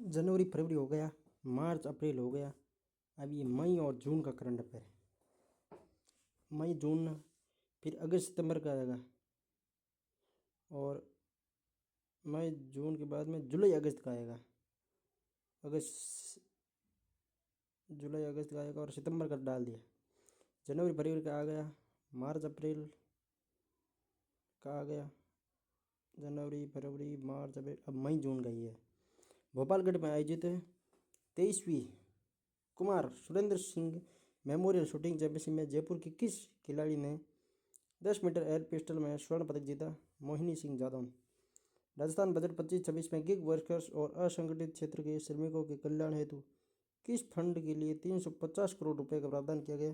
जनवरी फरवरी हो गया, मार्च अप्रैल हो गया। अब ये मई और जून का करंट अफेयर है। मई जून, फिर अगस्त सितंबर का आएगा, और मई जून के बाद में जुलाई अगस्त का आएगा। अगस्त जुलाई अगस्त का आएगा और सितंबर का डाल दिया। जनवरी फरवरी का आ गया, मार्च अप्रैल का आ गया, जनवरी फरवरी मार्च अप्रैल, अब मई जून का ही है। भोपालगढ़ में आयोजित 23वीं Kumar Surendra Singh memorial shooting championship में जयपुर की किस खिलाड़ी ने 10 मीटर एयर पिस्टल में स्वर्ण पदक जीता? मोहिनी सिंह जादव ने। राजस्थान बजट 25-26 में गिग वर्कर्स और असंगठित क्षेत्र के श्रमिकों के कल्याण हेतु किस फंड के लिए 350 करोड़ रुपए का प्रावधान किया गया?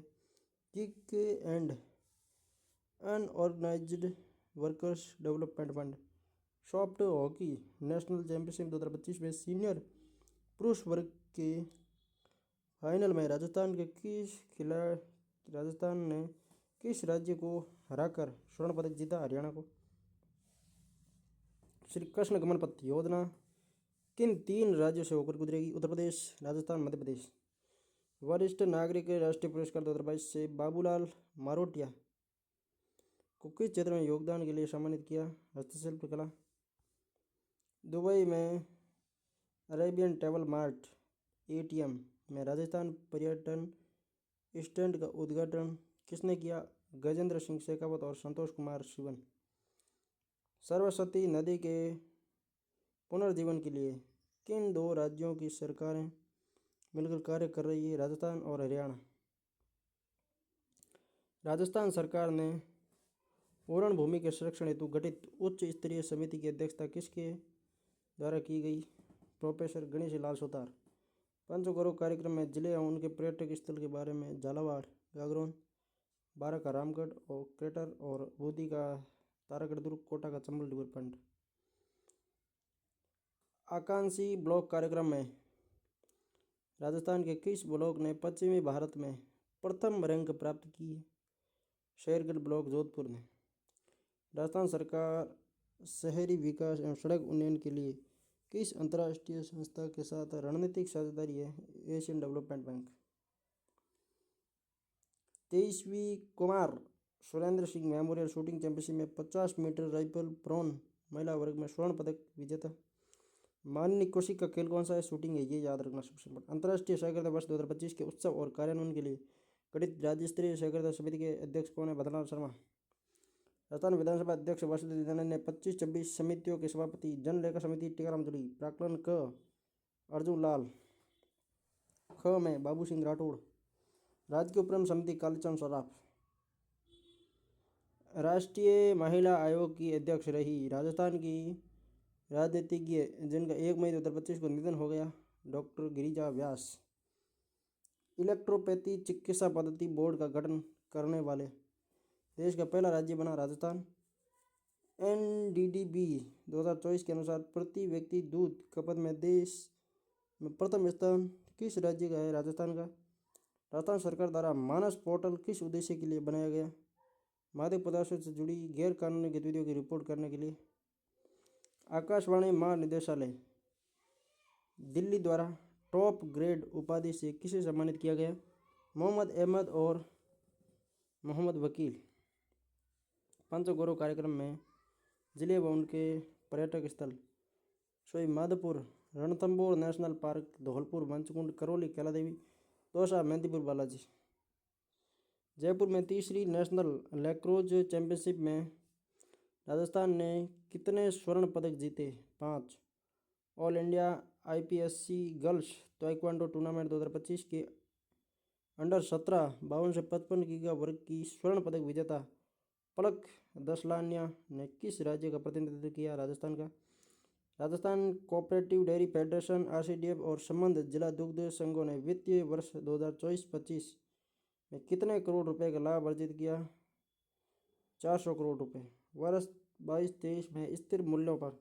Gig and unorganised workers development fund. Soft hockey national championship 2025 में सीनियर पुरुष वर्ग के फाइनल में राजस्थान ने किस राज्य को हराकर स्वर्ण पदक जीता? हरियाणा को। श्री कृष्ण गमन पथ योजना किन 3 राज्यों से होकर गुजरेगी? उत्तर प्रदेश, राजस्थान, मध्य प्रदेश। वरिष्ठ नागरिक राष्ट्रीय पुरस्कार 2022 से बाबूलाल मारोटिया को किस क्षेत्र में योगदान के लिए सम्मानित किया? हस्तशिल्प कला। दुबई में अरेबियन ट्रैवल मार्ट ATM में राजस्थान पर्यटन स्टैंड का उद्घाटन किसने किया? गजेंद्र सिंह शेखावत और संतोष कुमार सिवन। सरस्वती नदी के पुनर्जीवन के लिए किन 2 राज्यों की सरकारें मिलकर कार्य कर रही है? राजस्थान और हरियाणा। राजस्थान सरकार ने ओरण भूमि के संरक्षण हेतु गठित उच्च स्तरीय समिति की अध्यक्षता किसके द्वारा की गई? प्रोफेसर गणेश लाल सुतार। पंचगौरव कार्यक्रम में जिले एवं उनके पर्यटक स्थल के बारे में झालावाड़, गागरोन, बारा का रामगढ़ और क्रेटर और बूंदी का तारागढ़ दुर्ग, कोटा का चंबल रिवर फ्रंट। आकांक्षी ब्लॉक कार्यक्रम में राजस्थान के किस ब्लॉक ने पश्चिमी भारत में प्रथम रैंक प्राप्त की है? शेरगढ़ ब्लॉक, जोधपुर ने। राजस्थान सरकार शहरी विकास एवं सड़क उन्नयन के लिए किस अंतर्राष्ट्रीय संस्था के साथ रणनीतिक साझेदारी है? Asian development bank. 23वीं Kumar Surendra Singh memorial shooting championship में 50 मीटर राइफल प्रोन महिला वर्ग में स्वर्ण पदक विजेता माननीय कौशिक का खेल कौन सा है? शूटिंग है, ये याद रखना सबसे इम्पोर्टेंट। अंतर्राष्ट्रीय सहकारिता वर्ष 2025 के उत्सव और कार्यान्वयन के लिए गठित राज्य स्तरीय सहकारिता समिति के अध्यक्ष कौन है? भद्रनाथ शर्मा। राजस्थान विधानसभा अध्यक्ष वासुदेव दीनानाथ ने 25-26 समितियों के सभापति जन लेखा समिति टीकाराम जूली, प्राक्कलन क अर्जुन लाल, ख में बाबू सिंह राठौड़, राज्य उपक्रम समिति कालीचंद सराफ। राष्ट्रीय महिला आयोग की अध्यक्ष रही राजस्थान की राजनीतिज्ञ जिनका 1 मई 2025 को निधन हो गया? डॉक्टर गिरिजा व्यास। इलेक्ट्रोपैथी चिकित्सा पद्धति बोर्ड का गठन करने वाले देश का पहला राज्य बना राजस्थान। NDDB 2024 के अनुसार प्रति व्यक्ति दूध खपत में देश में प्रथम स्थान किस राज्य का है? राजस्थान का। राजस्थान सरकार द्वारा मानस पोर्टल किस उद्देश्य के लिए बनाया गया? मादक पदार्थों से जुड़ी गैर कानूनी गतिविधियों की रिपोर्ट करने के लिए। आकाशवाणी महानिदेशालय दिल्ली द्वारा टॉप ग्रेड उपाधि से किसे सम्मानित किया गया? मोहम्मद अहमद और मोहम्मद वकील। पंचगौरव कार्यक्रम में जिले व उनके पर्यटक स्थल सोई माधोपुर, रणथंभौर नेशनल पार्क, धौलपुर, मंचकुंड, करौली, कैलादेवी, दौसा, मेहंदीपुर, बालाजी। जयपुर में 3री नेशनल लैक्रोज चैंपियनशिप में राजस्थान ने कितने स्वर्ण पदक जीते? 5। All India IPSC girls taekwondo tournament 2025 के अंडर 17 52 से 55 किग्रा वर्ग की स्वर्ण पदक विजेता पलक दसलानिया ने किस राज्य का प्रतिनिधित्व किया? राजस्थान का। Rajasthan cooperative dairy federation RCDF और संबद्ध जिला दुग्ध संघों ने वित्तीय वर्ष 2024-25 में कितने करोड़ रुपए का लाभ अर्जित किया? 400 करोड़ रुपए। वर्ष 22-23 में स्थिर मूल्यों पर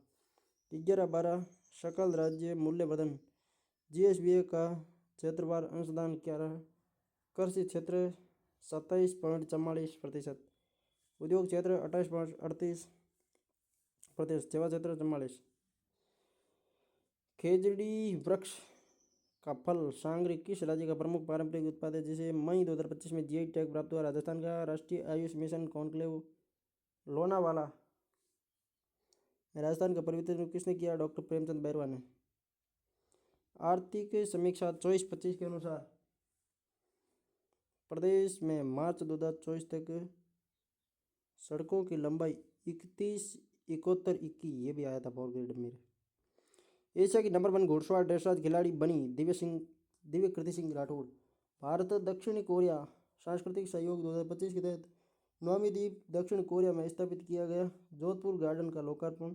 11-12 सकल राज्य मूल्यवर्धन GSBA का क्षेत्रवार अंशदान क्या रहा? कृषि क्षेत्र 27.44%, उद्योग क्षेत्र 28.38%, सेवा क्षेत्र 44%। खेजड़ी वृक्ष का फल सांगरी किस राज्य का प्रमुख पारंपरिक उत्पाद है जिसे मई 2025 में जीआई टैग प्राप्त हुआ? राजस्थान का। राष्ट्रीय आयुष मिशन कॉन्क्लेव लोनावाला राजस्थान का प्रतिनिधित्व किसने किया? डॉक्टर प्रेमचंद बैरवा ने। आर्थिक समीक्षा 24-25 के अनुसार प्रदेश में मार्च 2024 तक सड़कों की लंबाई 3171 ये भी आया था फोर ग्रेड में। एशिया की नंबर 1 घुड़सवार ड्रेसराज खिलाड़ी बनी दिव्य कृति सिंह राठौड़। भारत दक्षिण कोरिया सांस्कृतिक सहयोग 2025 के तहत नौवीं द्वीप दक्षिण कोरिया में स्थापित किया गया। जोधपुर गार्डन का लोकार्पण।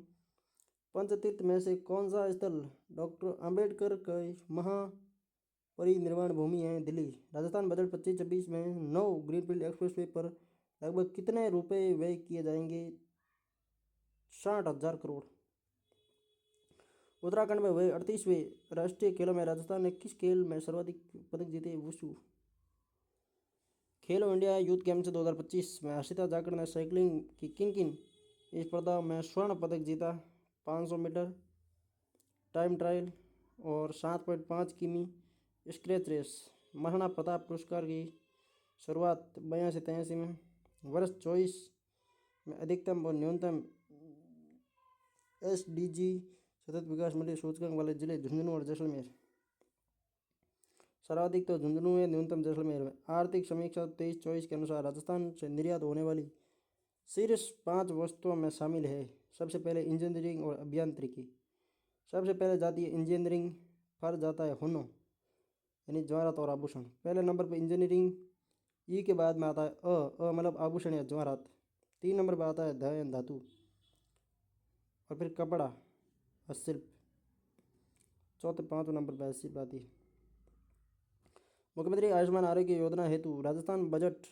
पंचतीर्थ में से कौन सा स्थल डॉक्टर अंबेडकर के महापरिनिर्वाण भूमि है? दिल्ली। राजस्थान बजट 25-26 में 9 ग्रीनफील्ड एक्सप्रेसवे पर लगभग कितने रुपए व्यय किए जाएंगे? 60,000 करोड़। उत्तराखंड में हुए 38वें राष्ट्रीय खेलों में राजस्थान ने किस खेल में सर्वाधिक पदक जीते? वुशु। खेलो इंडिया यूथ गेम्स 2025 में हर्षिता जाखड़ ने साइकिलिंग की किन स्पर्धा में स्वर्ण पदक जीता? 500 मीटर टाइम ट्रायल और 7.5 किमी स्क्रैच रेस। महाराणा प्रताप पुरस्कार की शुरुआत 82-83 में। वर्ष 24 में अधिकतम और न्यूनतम SDG सतत विकास मूल्य सूचकांक वाले जिले झुंझुनू और जैसलमेर। सर्वाधिक तो झुंझुनू है, न्यूनतम जैसलमेर में। आर्थिक समीक्षा 23-24 के अनुसार राजस्थान से निर्यात होने वाली शीर्ष 5 वस्तुओं में शामिल है। सबसे पहले इंजीनियरिंग और अभियांत्रिकी। सबसे पहले जाती है इंजीनियरिंग, फिर जाता है हुनर यानी जवाहरात और आभूषण। पहले नंबर पर इंजीनियरिंग, ई के बाद में आता है अ मतलब आभूषण या जवाहरात। 3 नंबर पर आता है ध यानी धातु, और फिर कपड़ा और शिल्प। चौथे 5 नंबर पर ऐसी बात है। मुख्यमंत्री आयुष्मान आरोग्य योजना हेतु राजस्थान बजट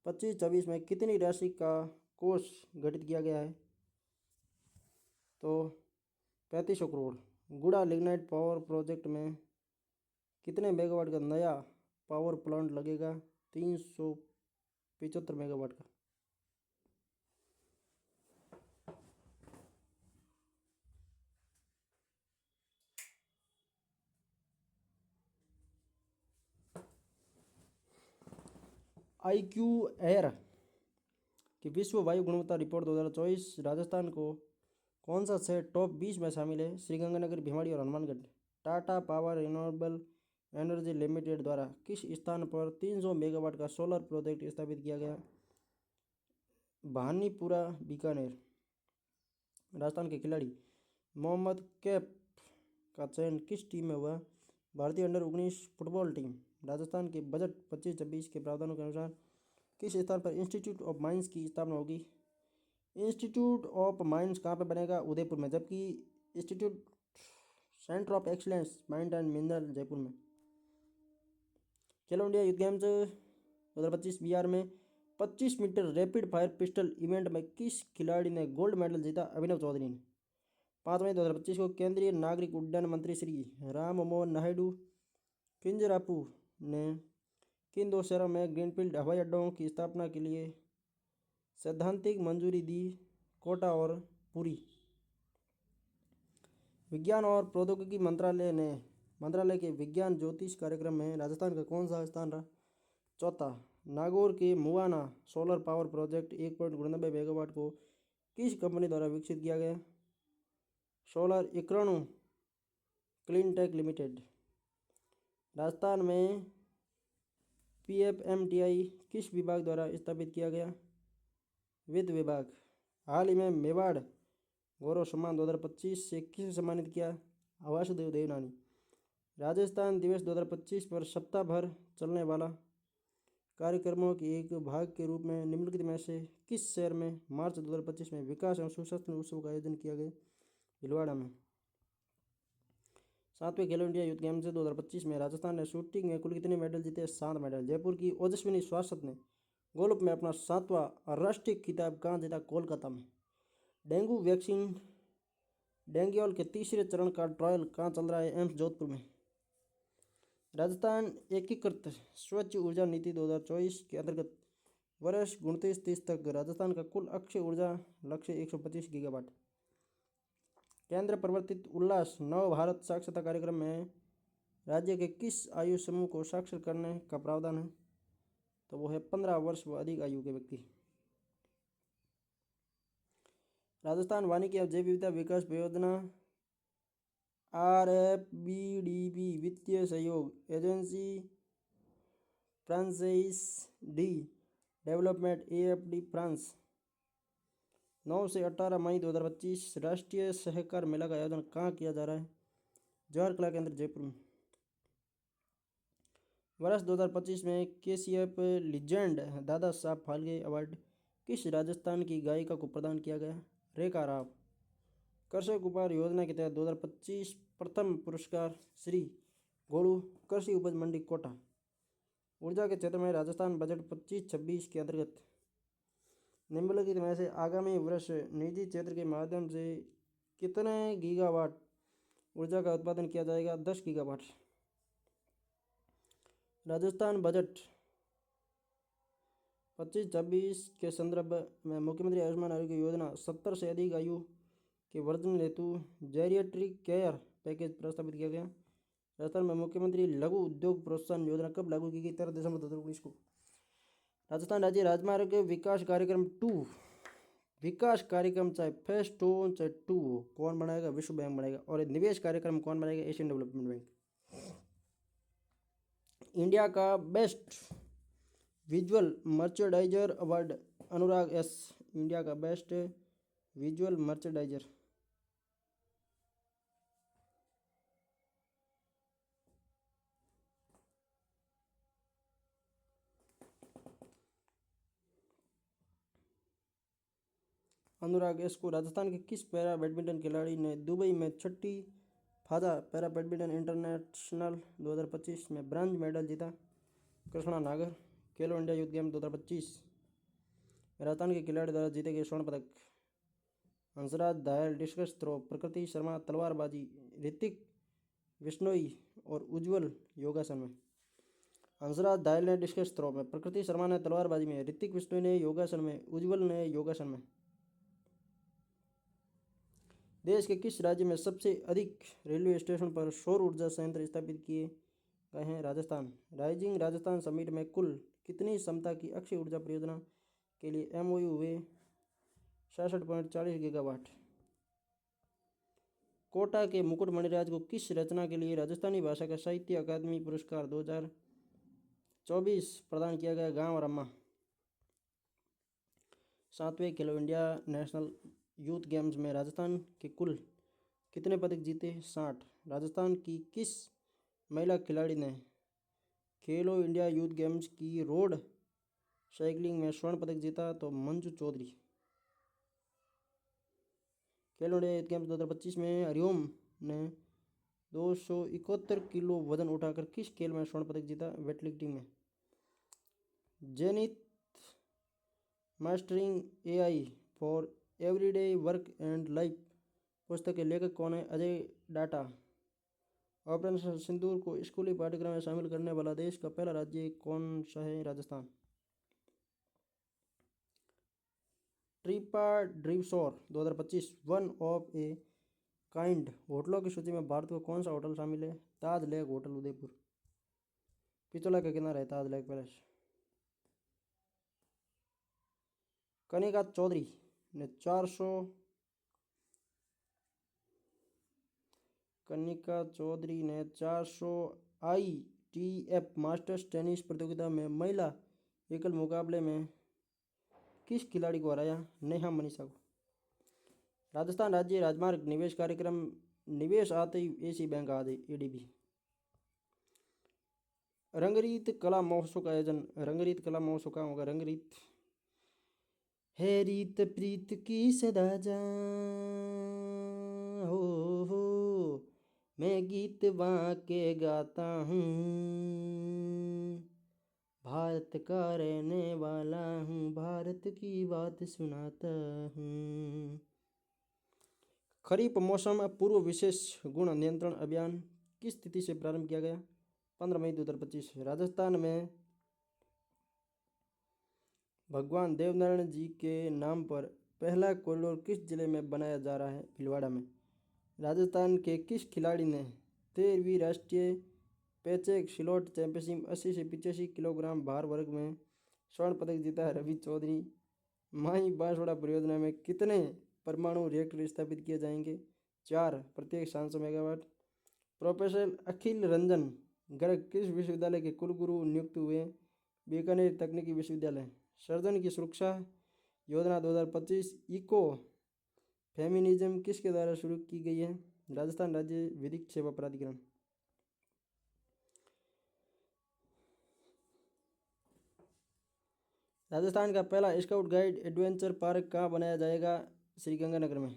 25-26 में कितनी राशि का कोष गठित किया गया है? तो 3500 करोड़। गुड़ा लिग्नाइट पावर प्रोजेक्ट में कितने मेगावाट का नया पावर प्लांट लगेगा? 375 मेगावाट का। IQ एयर की विश्व वायु गुणवत्ता रिपोर्ट 2024 राजस्थान को कौन सा शहर टॉप 20 में शामिल है? श्रीगंगानगर, भिवाड़ी और Hanumangarh. Tata power renewable energy limited द्वारा किस स्थान पर 300 मेगावाट का सोलर प्रोजेक्ट स्थापित किया गया? भानीपुरा, बीकानेर। राजस्थान के खिलाड़ी मोहम्मद कैफ का चयन किस टीम में हुआ? भारतीय अंडर-19 फुटबॉल टीम। राजस्थान के बजट 25-26 के प्रावधानों के अनुसार किस स्थान पर इंस्टीट्यूट ऑफ माइंस की स्थापना होगी? इंस्टीट्यूट ऑफ माइंस कहाँ पे बनेगा? उदयपुर में। जबकि institute centre of excellence mind and mineral Jaipur में। Khelo India youth games 2025 Bihar में 25 metre rapid fire pistol event में किस खिलाड़ी ने गोल्ड मेडल जीता? अभिनव चौधरी ने। 5 मई 2025 को केंद्रीय नागरिक उड्डयन मंत्री श्री राम मोहन नायडू किंजरापू ने किन 2 शहरों में ग्रीनफील्ड हवाई अड्डों की स्थापना के लिए सैद्धांतिक मंजूरी दी? कोटा और पुरी। विज्ञान और प्रौद्योगिकी मंत्रालय के विज्ञान ज्योतिष कार्यक्रम में राजस्थान का कौन सा स्थान रहा? चौथा। नागौर के मुआना सोलर पावर प्रोजेक्ट 1.99 मेगावाट को किस कंपनी द्वारा विकसित किया गया? सोलर इक्रणु क्लीनटेक लिमिटेड। राजस्थान में PFMTI किस विभाग द्वारा स्थापित किया गया? वित्त विभाग। हाल ही में मेवाड़ गौरव सम्मान 2025 से किसे सम्मानित किया? वासुदेव देवनानी। राजस्थान दिवस 2025 पर सप्ताह भर चलने वाला कार्यक्रमों के एक भाग के रूप में निम्नलिखित में से किस शहर में मार्च 2025 में विकास एवं सुशासन उत्सव का आयोजन किया गया? भीलवाड़ा में। 7वें खेलो इंडिया यूथ गेम्स 2025 में राजस्थान ने शूटिंग में कुल कितने मेडल जीते? 7 मेडल। जयपुर की ओजस्विनी श्वासत ने गोल्फ में अपना 7वां राष्ट्रीय खिताब कहाँ जीता? कोलकाता में। डेंगू वैक्सीन डेंगुओल के तीसरे चरण का ट्रायल कहाँ चल रहा है? एम्स जोधपुर में। राजस्थान एकीकृत स्वच्छ ऊर्जा नीति 2024 के अंतर्गत वर्ष 29-30 तक राजस्थान का कुल अक्षय ऊर्जा लक्ष्य 125 गीगावाट। केंद्र प्रवर्तित उल्लास नव भारत साक्षरता कार्यक्रम में राज्य के किस आयु समूह को साक्षर करने का प्रावधान है? तो वो है 15 वर्ष व अधिक आयु के व्यक्ति। राजस्थान वानिकी एवं जैव विविधता विकास परियोजना RFBDP वित्तीय सहयोग agency francaise de development AFD France 9 से 18 मई 2025 राष्ट्रीय सहकार मेला का आयोजन कहाँ किया जा रहा है? जवाहर कला केंद्र जयपुर में। वर्ष 2025 में KCF legend Dada Saheb Phalke award किस राजस्थान की गायिका को प्रदान किया गया? रेखा राव। कृषक उपहार योजना के तहत 2025 प्रथम पुरस्कार श्री गोलू कृषि उपज मंडी कोटा। ऊर्जा के क्षेत्र में राजस्थान बजट 25-26 के अंतर्गत निम्नलिखित में से आगामी वर्ष निजी क्षेत्र के माध्यम से कितने गीगावाट ऊर्जा का उत्पादन किया जाएगा? 10 गीगावाट। राजस्थान बजट 25-26 के संदर्भ में मुख्यमंत्री आयुष्मान आरोग्य योजना 70 से अधिक आयु के वर्जन हेतु जेरिएट्रिक केयर पैकेज प्रस्तावित किया गया। राजस्थान में मुख्यमंत्री लघु उद्योग प्रोत्साहन योजना कब लागू की गई? 13 दिसंबर 2019 को। राजस्थान राज्य राजमार्ग विकास कार्यक्रम 2 विकास कार्यक्रम चाहे फेज 2 चाहे 2 हो, कौन बनाएगा? विश्व बैंक बनाएगा। और निवेश कार्यक्रम कौन बनाएगा? Asian development bank. इंडिया का बेस्ट विजुअल मर्चेंडाइजर अवार्ड अनुराग एस। इंडिया का बेस्ट विजुअल मर्चेंडाइजर। अनुराग एस को राजस्थान के किस पैरा बैडमिंटन खिलाड़ी ने दुबई में 6ठी फाजा पैरा बैडमिंटन इंटरनेशनल 2025 में ब्रांज मेडल जीता? कृष्णा नागर। खेलो इंडिया यूथ गेम 2025 राजस्थान के खिलाड़ी द्वारा जीते गए स्वर्ण पदक। हंसराज दायल डिस्कस थ्रो, प्रकृति शर्मा तलवारबाजी, ऋतिक विश्नोई और उज्जवल योगासन में। हंसराज दायल ने डिस्कस थ्रो में, प्रकृति शर्मा ने तलवारबाजी में, ऋतिक विश्नोई ने योगासन में, उज्जवल ने योगासन में। देश के किस राज्य में सबसे अधिक रेलवे स्टेशन पर सौर ऊर्जा संयंत्र स्थापित किए गए हैं? राजस्थान। राइजिंग राजस्थान समिट में कुल कितनी क्षमता की अक्षय ऊर्जा परियोजना के लिए MOU हुए? 66.40 गीगावाट। कोटा के मुकुट मणिराज को किस रचना के लिए राजस्थानी भाषा का साहित्य अकादमी पुरस्कार 2024 प्रदान किया गया? गांव रम्मा। 7वें खेलो इंडिया नेशनल यूथ गेम्स में राजस्थान के कुल कितने पदक जीते? 60। राजस्थान की किस महिला खिलाड़ी ने खेलो इंडिया यूथ गेम्स की रोड साइकिलिंग में स्वर्ण पदक जीता? तो मंजू चौधरी। खेलो इंडिया यूथ गेम्स 2025 में हरिओम ने 271 किलो वजन उठाकर किस खेल में स्वर्ण पदक जीता? वेटलिफ्टिंग में। Zenith mastering AI for everyday work and life पुस्तक के लेखक कौन है? अजय डाटा। ऑपरेशन सिंदूर को स्कूली पाठ्यक्रम में शामिल करने वाला देश का पहला राज्य कौन सा है? Rajasthan. Tripadvisor 2025 one of a kind होटलों की सूची में भारत का कौन सा होटल शामिल है? ताज लेक होटल उदयपुर। पिछोला के किनारे है ताज लेक पैलेस। कनिका चौधरी ने 400 ITF मास्टर्स टेनिस प्रतियोगिता में महिला एकल मुकाबले में किस खिलाड़ी को हराया? नेहा मनीषा को। राजस्थान राज्य राजमार्ग निवेश कार्यक्रम निवेश आते ही एसी बैंक आदि ADB। रंगरीत कला महोत्सव का आयोजन रंगरीत कला महोत्सव कहाँ होगा? रंगरीत है रीत प्रीत की सदा जा हो मैं गीत बाके गाता हूँ भारत का रहने वाला हूँ भारत की बात सुनाता हूँ। खरीफ मौसम पूर्व विशेष गुण नियंत्रण अभियान किस तिथि से प्रारंभ किया गया? 15 मई 2025। राजस्थान में भगवान देवनारायण जी के नाम पर पहला कॉरिडोर किस जिले में बनाया जा रहा है? भीलवाड़ा में। राजस्थान के किस खिलाड़ी ने 13वीं राष्ट्रीय पेचेक सिलोट चैंपियनशिप 80 से 85 किलोग्राम भार वर्ग में स्वर्ण पदक जीता है? रवि चौधरी। माही बांसवाड़ा परियोजना में कितने परमाणु रिएक्टर स्थापित किए जाएंगे? 4, प्रत्येक 700 मेगावाट। प्रोफेसर अखिल रंजन गर्ग किस विश्वविद्यालय के कुलगुरु नियुक्त हुए? बीकानेर तकनीकी विश्वविद्यालय। सर्जन की सुरक्षा योजना 2025 इको फेमिनिज्म किसके द्वारा शुरू की गई है? राजस्थान राज्य विधिक सेवा प्राधिकरण। राजस्थान का पहला स्काउट गाइड एडवेंचर पार्क कहाँ बनाया जाएगा? श्रीगंगानगर में।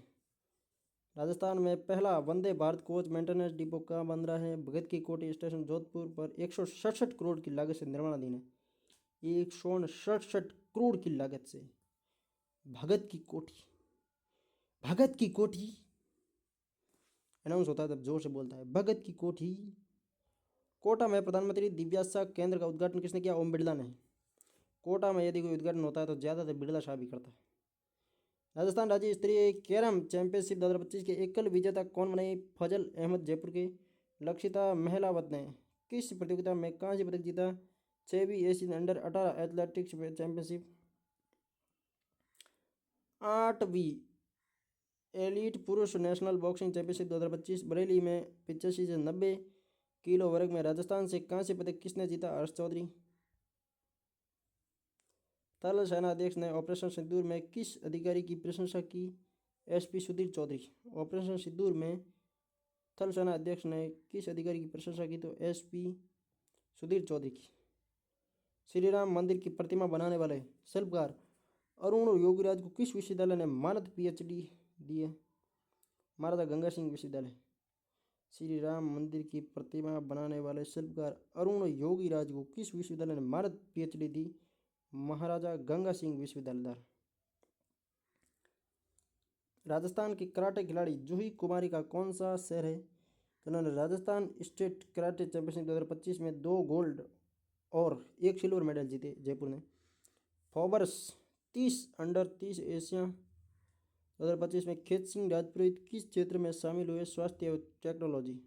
राजस्थान में पहला Vande Bharat coach maintenance depot कहाँ बन रहा है? भगत की कोठी स्टेशन जोधपुर पर 167 करोड़ की लागत से निर्माणाधीन है। 167 करोड़ की लागत से भगत की कोठी, भगत की कोठी अनाउंस होता है तब जोर से बोलता है, भगत की कोठी। कोटा में प्रधानमंत्री दिव्यासा केंद्र का उद्घाटन किसने किया? ओम बिरला ने। कोटा में यदि कोई उद्घाटन होता है तो ज़्यादातर बिरला शाह भी करता है। राजस्थान राज्य स्तरीय कैरम चैंपियनशिप 2025 के एकल विजेता कौन बने? फजल अहमद जयपुर के। लक्षिता महलावत ने किस प्रतियोगिता में कांस्य पदक जीता? 6वीं एशियन अंडर 18 एथलेटिक्स चैंपियनशिप। 8वीं एलीट पुरुष नेशनल बॉक्सिंग चैंपियनशिप 2025 बरेली में 85 से 90 किलो वर्ग में राजस्थान से कांस्य पदक किसने जीता? हर्ष चौधरी। थल सेनाध्यक्ष ने ऑपरेशन सिंदूर में किस अधिकारी की प्रशंसा की? एसपी सुधीर चौधरी। ऑपरेशन सिंदूर में थल सेना अध्यक्ष ने किस अधिकारी की प्रशंसा की? तो एसपी सुधीर चौधरी की। श्री राम मंदिर की प्रतिमा बनाने वाले शिल्पकार अरुण योगीराज को किस विश्वविद्यालय ने मानद पीएचडी दी है? महाराजा गंगा सिंह विश्वविद्यालय। श्री राम मंदिर की प्रतिमा बनाने वाले शिल्पकार अरुण योगीराज को किस विश्वविद्यालय ने मानद पीएचडी दी? महाराजा गंगा सिंह विश्वविद्यालय। राजस्थान की कराटे खिलाड़ी जूही कुमारी का कौन सा शहर है? तो उन्होंने राजस्थान स्टेट कराटे चैंपियनशिप 2025 में 2 गोल्ड और 1 सिल्वर मेडल जीते जयपुर ने। फोबर्स 30 अंडर 30 एशिया 2025 में खेत सिंह राजपुरोहित किस क्षेत्र में शामिल हुए? स्वास्थ्य एवं टेक्नोलॉजी।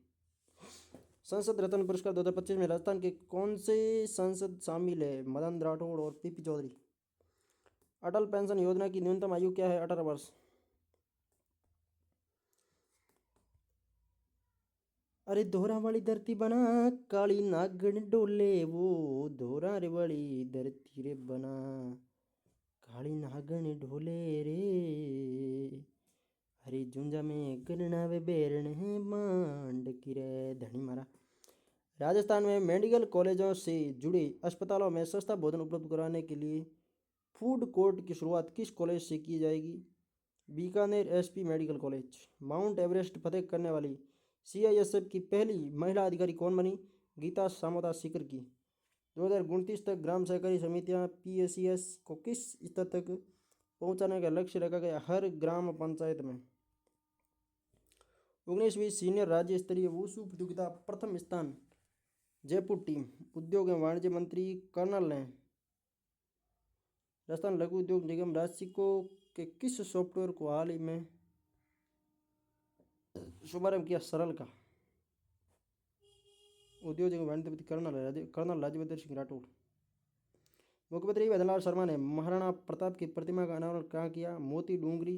संसद रत्न पुरस्कार 2025 में राजस्थान के कौन से सांसद शामिल है? मदन राठौड़ और पीपी चौधरी। अटल पेंशन योजना की न्यूनतम आयु क्या है? 18 वर्ष। अरे धोरा वाली धरती बना काली नागण डोले, वो धोरा रे वाली धरती रे बना काली नागण ढोले रे। हरी झुंझा में गणना वे बेरण है मांड की रे धनी मारा। राजस्थान में मेडिकल कॉलेजों से जुड़े अस्पतालों में सस्ता भोजन उपलब्ध कराने के लिए फूड कोर्ट की शुरुआत किस कॉलेज से की जाएगी? Bikaner SP medical college. Mount Everest फतेह करने वाली सीआईएसएफ की पहली महिला अधिकारी कौन बनी? गीता सामोदा सीकर की। 2029 तक ग्राम सहकारी समितियां पीएसीएस को किस स्तर तक पहुंचाने का लक्ष्य रखा गया? हर ग्राम पंचायत में। 19वीं सीनियर राज्य स्तरीय वुशु प्रतियोगिता प्रथम स्थान जयपुर टीम। उद्योग एवं वाणिज्य मंत्री कर्नल ने राजस्थान लघु उद्योग निगम राशिको के किस सॉफ्टवेयर को हाल ही में शुभारंभ किया? सरल का। उद्योग एवं वाणिज्य मंत्री कर्नल राज्यवर्धन सिंह राठौड़। मुख्यमंत्री भजनलाल शर्मा ने महाराणा प्रताप की प्रतिमा का अनावरण कहाँ किया? मोती डूंगरी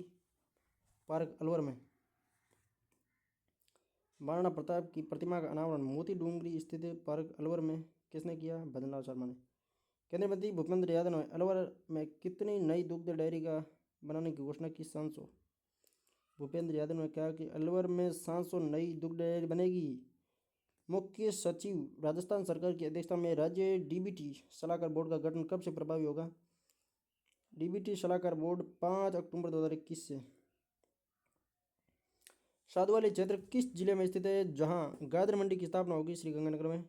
पार्क अलवर में। महाराणा प्रताप की प्रतिमा का अनावरण मोती डूंगरी स्थित पार्क अलवर में किसने किया? भजनलाल शर्मा ने। केंद्रीय मंत्री भूपेंद्र यादव ने अलवर में कितनी नई दुग्ध डेयरी का बनाने की घोषणा की? 700। भूपेंद्र यादव ने कहा कि अलवर में 700 नई दुग्ध डेयरी बनेगी। मुख्य सचिव राजस्थान सरकार की अध्यक्षता में राज्य डीबीटी सलाहकार बोर्ड का गठन कब से प्रभावी होगा? डीबीटी सलाहकार बोर्ड 5 अक्टूबर 2021 से। साधुवाली क्षेत्र किस जिले में स्थित है जहां गाजर मंडी की स्थापना होगी? श्रीगंगानगर में।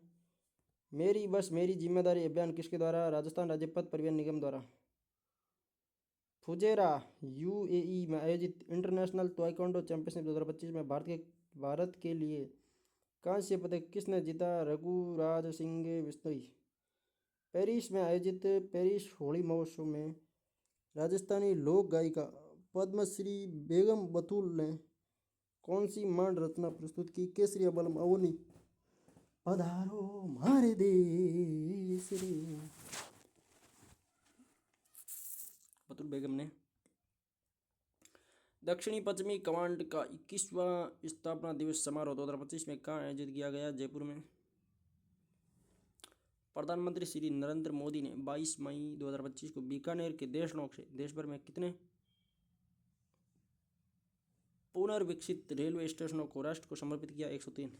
मेरी बस मेरी जिम्मेदारी अभियान किसके द्वारा? राजस्थान राज्य पथ परिवहन निगम द्वारा। फुजेरा यूएई में आयोजित इंटरनेशनल ताइक्वांडो चैंपियनशिप 2025 में भारत के लिए कांस्य पदक किसने जीता? रघुराज सिंह बिश्नोई। पेरिस में आयोजित पेरिस होली महोत्सव में राजस्थानी लोक गायिका पद्मश्री बेगम बतूल ने कौन सी मान रचना प्रस्तुत की? केसरी बलम अवनी पधारो मारे देश रे, बतुल बेगम ने। दक्षिणी पश्चिमी कमांड का 21वां स्थापना दिवस समारोह 2025 में कहाँ आयोजित किया गया? जयपुर में। प्रधानमंत्री श्री नरेंद्र मोदी ने 22 मई 2025 को बीकानेर के देशनोक से देशभर में कितने पुनर्विकसित रेलवे स्टेशनों को राष्ट्र को समर्पित किया? 103।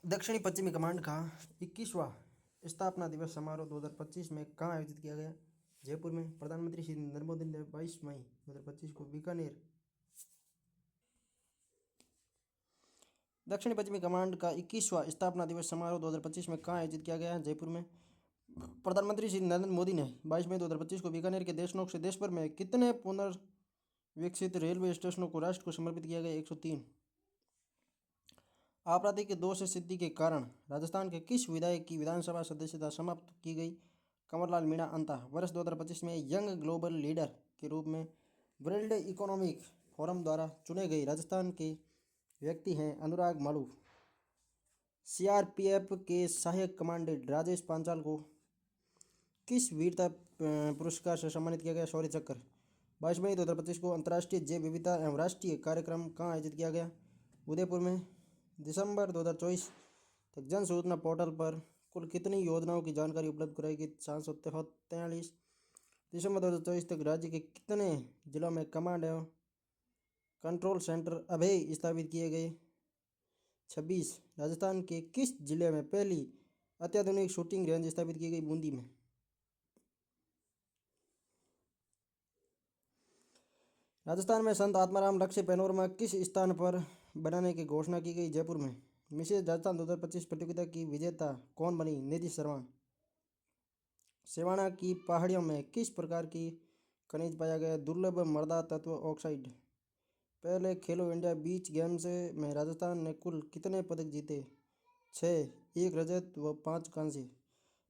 दक्षिणी पश्चिमी कमांड का 21वां स्थापना दिवस समारोह 2025 में कहाँ आयोजित किया गया? जयपुर में। प्रधानमंत्री श्री नरेंद्र मोदी ने 22 मई 2025 को बीकानेर दक्षिणी पश्चिमी कमांड का 21वां स्थापना दिवस समारोह 2025 में कहाँ आयोजित किया गया? जयपुर में। प्रधानमंत्री श्री नरेंद्र मोदी ने 22 मई 2025 को बीकानेर के देशनोक से देशभर में कितने पुनर्विकसित रेलवे स्टेशनों को राष्ट्र को समर्पित किया गया? 103। आपराधिक दोष सिद्धि के कारण राजस्थान के किस विधायक की विधानसभा सदस्यता समाप्त की गई? कंवरलाल मीणा अंता। वर्ष 2025 में यंग ग्लोबल लीडर के रूप में वर्ल्ड इकोनॉमिक फोरम द्वारा चुने गए राजस्थान के व्यक्ति हैं अनुराग मालू। सीआरपीएफ के सहायक कमांडेंट राजेश पांचाल को किस वीरता पुरस्कार से सम्मानित किया गया? शौर्य चक्र। 22 मई 2025 को अंतर्राष्ट्रीय जैव विविधता एवं राष्ट्रीय कार्यक्रम कहाँ आयोजित किया गया? उदयपुर में। दिसंबर 2024 तक जन सूचना पोर्टल पर कुल कितनी योजनाओं की जानकारी उपलब्ध कराएगी? 743। दिसंबर 2024 तक राज्य के कितने जिलों में कमांड एवं कंट्रोल सेंटर अभी स्थापित किए गए? 26। राजस्थान के किस जिले में पहली अत्याधुनिक शूटिंग रेंज स्थापित की गई? बूंदी में। राजस्थान में संत आत्माराम लक्ष्य पैनोरमा किस स्थान पर बनाने की घोषणा की गई? जयपुर में। मिसेज राजस्थान 2025 प्रतियोगिता की विजेता कौन बनी? निधि शर्मा। सिवाना की पहाड़ियों में किस प्रकार की खनिज पाया गया? दुर्लभ मृदा तत्व ऑक्साइड। पहले खेलो इंडिया बीच गेम्स में राजस्थान ने कुल कितने पदक जीते? 6, 1 रजत व 5 कांस्य।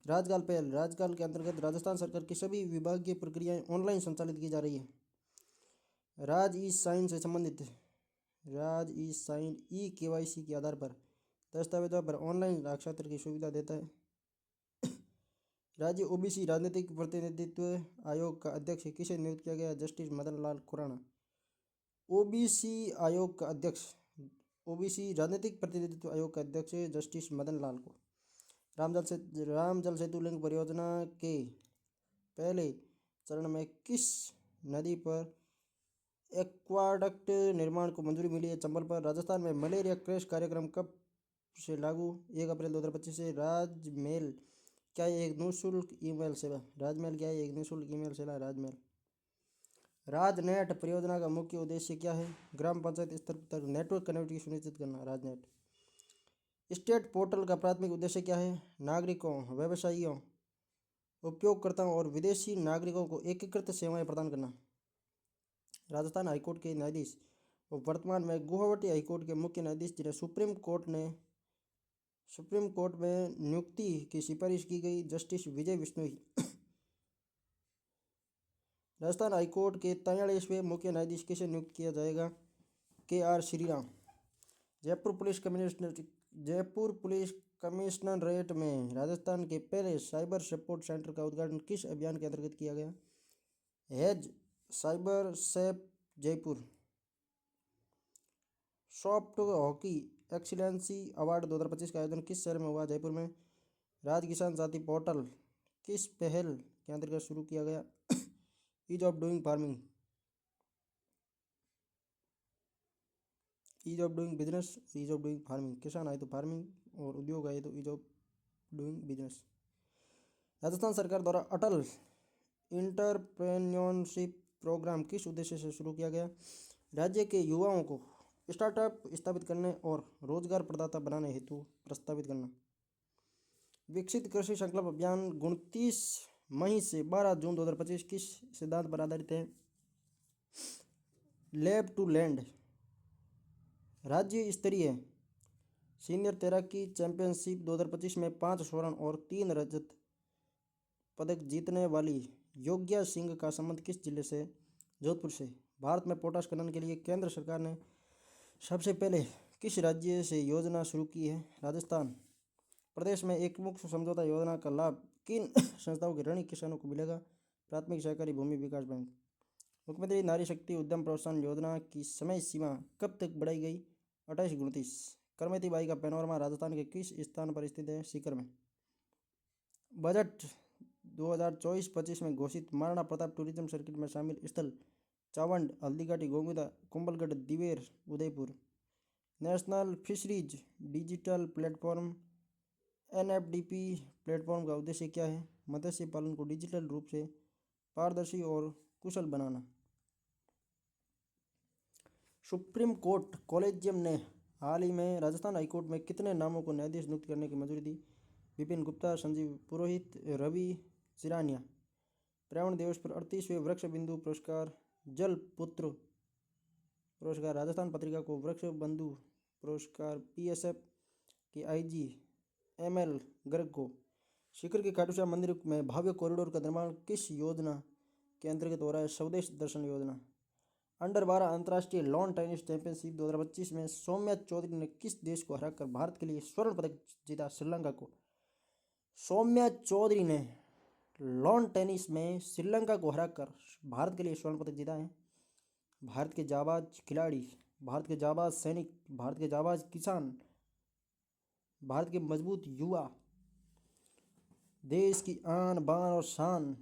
राजकाल पहल। राजकाल के अंतर्गत राजस्थान सरकार की सभी विभागीय प्रक्रियाएं ऑनलाइन संचालित की जा रही है। राज ई साइन से संबंधित। राज ई साइन KYC के आधार पर दस्तावेजों पर ऑनलाइन हस्ताक्षर की सुविधा देता है। राज्य ओबीसी राजनीतिक प्रतिनिधित्व आयोग का अध्यक्ष किसे नियुक्त किया गया? जस्टिस मदन लाल खुराना। ओबीसी आयोग का अध्यक्ष ओबीसी राजनीतिक प्रतिनिधित्व आयोग का अध्यक्ष जस्टिस मदन लाल को। राम जल सेतु लिंक परियोजना के पहले चरण में किस नदी पर एक्वाडक्ट निर्माण को मंजूरी मिली है? चंबल पर। राजस्थान में मलेरिया क्रैश कार्यक्रम कब से लागू? 1 अप्रैल 2025 से। राजमेल क्या एक निःशुल्क ईमेल सेवा? राजमेल क्या है? एक निःशुल्क ईमेल सेवा राजमेल। राजनेट परियोजना का मुख्य उद्देश्य क्या है? ग्राम पंचायत स्तर तक नेटवर्क कनेक्टिविटी सुनिश्चित करना। राजनेट। स्टेट पोर्टल का प्राथमिक उद्देश्य क्या है? नागरिकों, व्यवसायियों, उपयोगकर्ताओं और विदेशी नागरिकों को एकीकृत सेवाएं प्रदान करना। राजस्थान हाईकोर्ट के न्यायाधीश और वर्तमान में गुवाहाटी हाईकोर्ट के मुख्य न्यायाधीश जिन्हें सुप्रीम कोर्ट में नियुक्ति की सिफारिश की गई, जस्टिस विजय बिश्नोई। राजस्थान हाईकोर्ट के 43वें मुख्य न्यायाधीश किसे नियुक्त किया जाएगा? KR Shriram. Jaipur police commissionerate में राजस्थान के पहले साइबर सपोर्ट सेंटर का उद्घाटन किस अभियान के अंतर्गत किया गया? Has cyber safe Jaipur. Soft hockey excellency award 2025 का आयोजन किस शहर में हुआ? जयपुर में। राज किसान साथी पोर्टल किस पहल के अंतर्गत शुरू किया गया? Ease of doing farming. Ease of doing business, ease of doing farming. किसान आए तो फार्मिंग और उद्योग आए तो ease of doing business. Rajasthan सरकार द्वारा अटल इंटरप्रेन्योरशिप प्रोग्राम किस उद्देश्य से शुरू किया गया? राज्य के युवाओं को स्टार्टअप स्थापित करने और रोजगार प्रदाता बनाने हेतु प्रस्तावित करना। विकसित कृषि संकल्प अभियान 29 मई से 12 जून 2025 किस सिद्धांत पर आधारित है? Lab to land. राज्य स्तरीय सीनियर तैराकी चैंपियनशिप 2025 में 5 स्वर्ण और 3 रजत पदक जीतने वाली योग्या सिंह का संबंध किस जिले से? जोधपुर से। भारत में पोटाश खनन के लिए केंद्र सरकार ने सबसे पहले किस राज्य से योजना शुरू की है? राजस्थान। प्रदेश में एक मुख्य समझौता योजना का लाभ किन संस्थाओं के ऋणी किसानों को मिलेगा? प्राथमिक सहकारी भूमि विकास बैंक। मुख्यमंत्री नारी शक्ति उद्यम प्रोत्साहन योजना की समय सीमा कब तक बढ़ाई गई? 28-29। करमती बाई का पैनोरमा राजस्थान के किस स्थान पर स्थित है? सीकर में। बजट 2024-25 में घोषित महाराणा प्रताप टूरिज्म सर्किट में शामिल स्थल Chavand, Haldighati, Gogunda, Kumbhalgarh, Diver, Udaipur. National fisheries digital platform NFDP platform का उद्देश्य क्या है? मत्स्य पालन को डिजिटल रूप से पारदर्शी और कुशल बनाना। सुप्रीम कोर्ट कॉलेजियम ने हाल ही में राजस्थान हाईकोर्ट में कितने नामों को न्यायाधीश नियुक्त करने की मंजूरी दी? विपिन गुप्ता, संजीव पुरोहित, रवि सिरानिया। पर्यावरण दिवस पर 38वें वृक्ष बिंदु पुरस्कार, जल पुत्र पुरस्कार राजस्थान पत्रिका को वृक्ष बंधु पुरस्कार PSF की IG ML गर्ग को। सीकर के खाटू श्याम मंदिर में भव्य कॉरिडोर का निर्माण किस योजना के अंतर्गत हो रहा है? स्वदेश दर्शन योजना। अंडर 12 अंतर्राष्ट्रीय लॉन टेनिस चैंपियनशिप 2025 में सौम्या चौधरी ने किस देश को हराकर भारत के लिए स्वर्ण पदक जीता? श्रीलंका को। सौम्या चौधरी ने लॉन टेनिस में श्रीलंका को हराकर भारत के लिए स्वर्ण पदक जीता है। भारत के जाबाज खिलाड़ी, भारत के जाबाज सैनिक, भारत के जाबाज किसान, भारत के मजबूत युवा, देश की आन बान और शान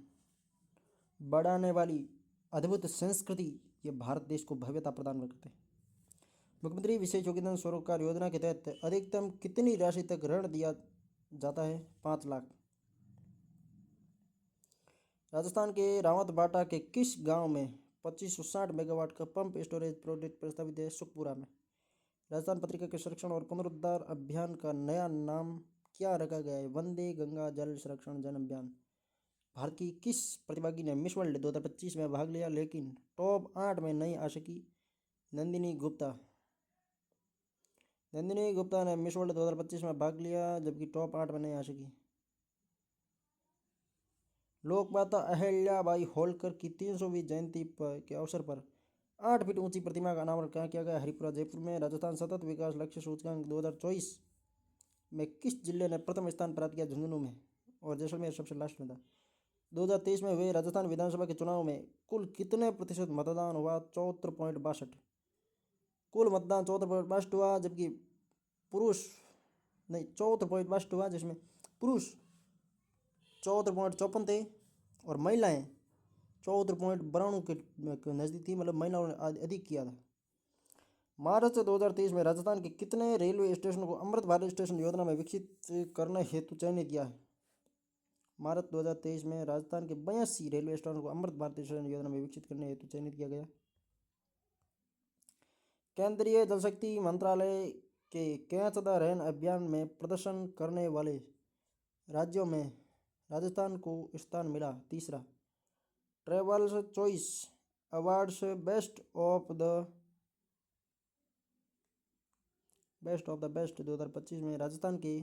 बढ़ाने वाली अद्भुत संस्कृति, ये भारत देश को भव्यता प्रदान करते हैं। मुख्यमंत्री विशेष योगदान स्वरोजगार योजना के तहत अधिकतम कितनी राशि तक ऋण दिया जाता है? 5 लाख। राजस्थान के रावतबाटा के किस गांव में 2560 मेगावाट का पंप स्टोरेज प्रोजेक्ट प्रस्तावित है? सुखपुरा में। राजस्थान पत्रिका के संरक्षण और पुनरुद्धार अभियान का नया नाम क्या रखा गया है? वंदे गंगा जल संरक्षण जन अभियान। भारत की किस प्रतिभागी ने मिस वर्ल्ड 2025 में भाग लिया लेकिन टॉप 8 में नहीं आ सकी? नंदिनी गुप्ता। नंदिनी गुप्ता ने मिस वर्ल्ड 2025 में भाग लिया जबकि टॉप 8 में नहीं आ सकी। लोकमाता अहिल्याबाई होलकर की 300वीं जयंती के अवसर पर 8 फीट ऊंची प्रतिमा का अनावरण कहाँ किया गया? हरिपुरा, जयपुर में। राजस्थान सतत विकास लक्ष्य सूचकांक 2024 में किस जिले ने प्रथम स्थान प्राप्त किया? झुंझुनू में। और जैसलमेर सबसे लास्ट में था। 2023 में हुए राजस्थान विधानसभा के चुनाव में कुल कितने प्रतिशत मतदान हुआ? 74.62। कुल मतदान 74.62 हुआ जबकि पुरुष नहीं 74.62 हुआ, जिसमें पुरुष 74.54 थे और महिलाएं 74.92 के नज़दीक थी, मतलब महिलाओं ने अधिक किया था। मार्च 2023 में राजस्थान के कितने रेलवे स्टेशनों को अमृत भारत स्टेशन योजना में विकसित करने हेतु चयनित किया है? मार्च 2023 में राजस्थान के 82 रेलवे स्टेशनों को अमृत भारत स्टेशन योजना में विकसित करने हेतु चयनित किया गया। केंद्रीय जल शक्ति मंत्रालय के कैचदा रहन अभियान में प्रदर्शन करने वाले राज्यों में राजस्थान को स्थान मिला। तीसरा। Travels choice awards best of the best 2025 में राजस्थान के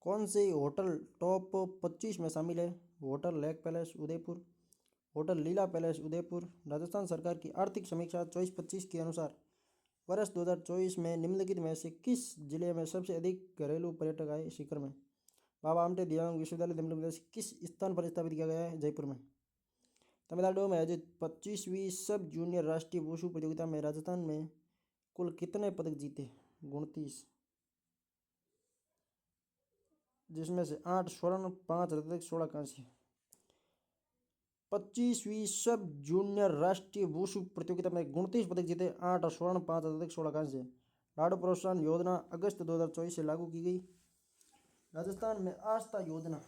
कौन से होटल टॉप 25 में शामिल है? Hotel lake palace Udaipur, hotel Leela palace Udaipur. Rajasthan सरकार की आर्थिक समीक्षा 24-25 के अनुसार वर्ष 2024 में निम्नलिखित में से किस जिले में सबसे अधिक घरेलू पर्यटक आए? सीकर में। बाबा आमटे दिव्यांग विश्वविद्यालय मध्य प्रदेश किस स्थान पर स्थापित किया गया है? जयपुर में। तमिलनाडु में आयोजित 25वीं सब जूनियर राष्ट्रीय वुशु प्रतियोगिता में राजस्थान में कुल कितने पदक जीते? 29, जिसमें से 8 स्वर्ण, 5 रजत, 16 कांस्य। 25वीं सब जूनियर राष्ट्रीय वुशु प्रतियोगिता में 29 पदक जीते, 8 स्वर्ण, 5 रजत, 16 कांस्य। लाड़ू प्रोत्साहन योजना अगस्त 2024 से लागू की गई। राजस्थान में आस्था योजना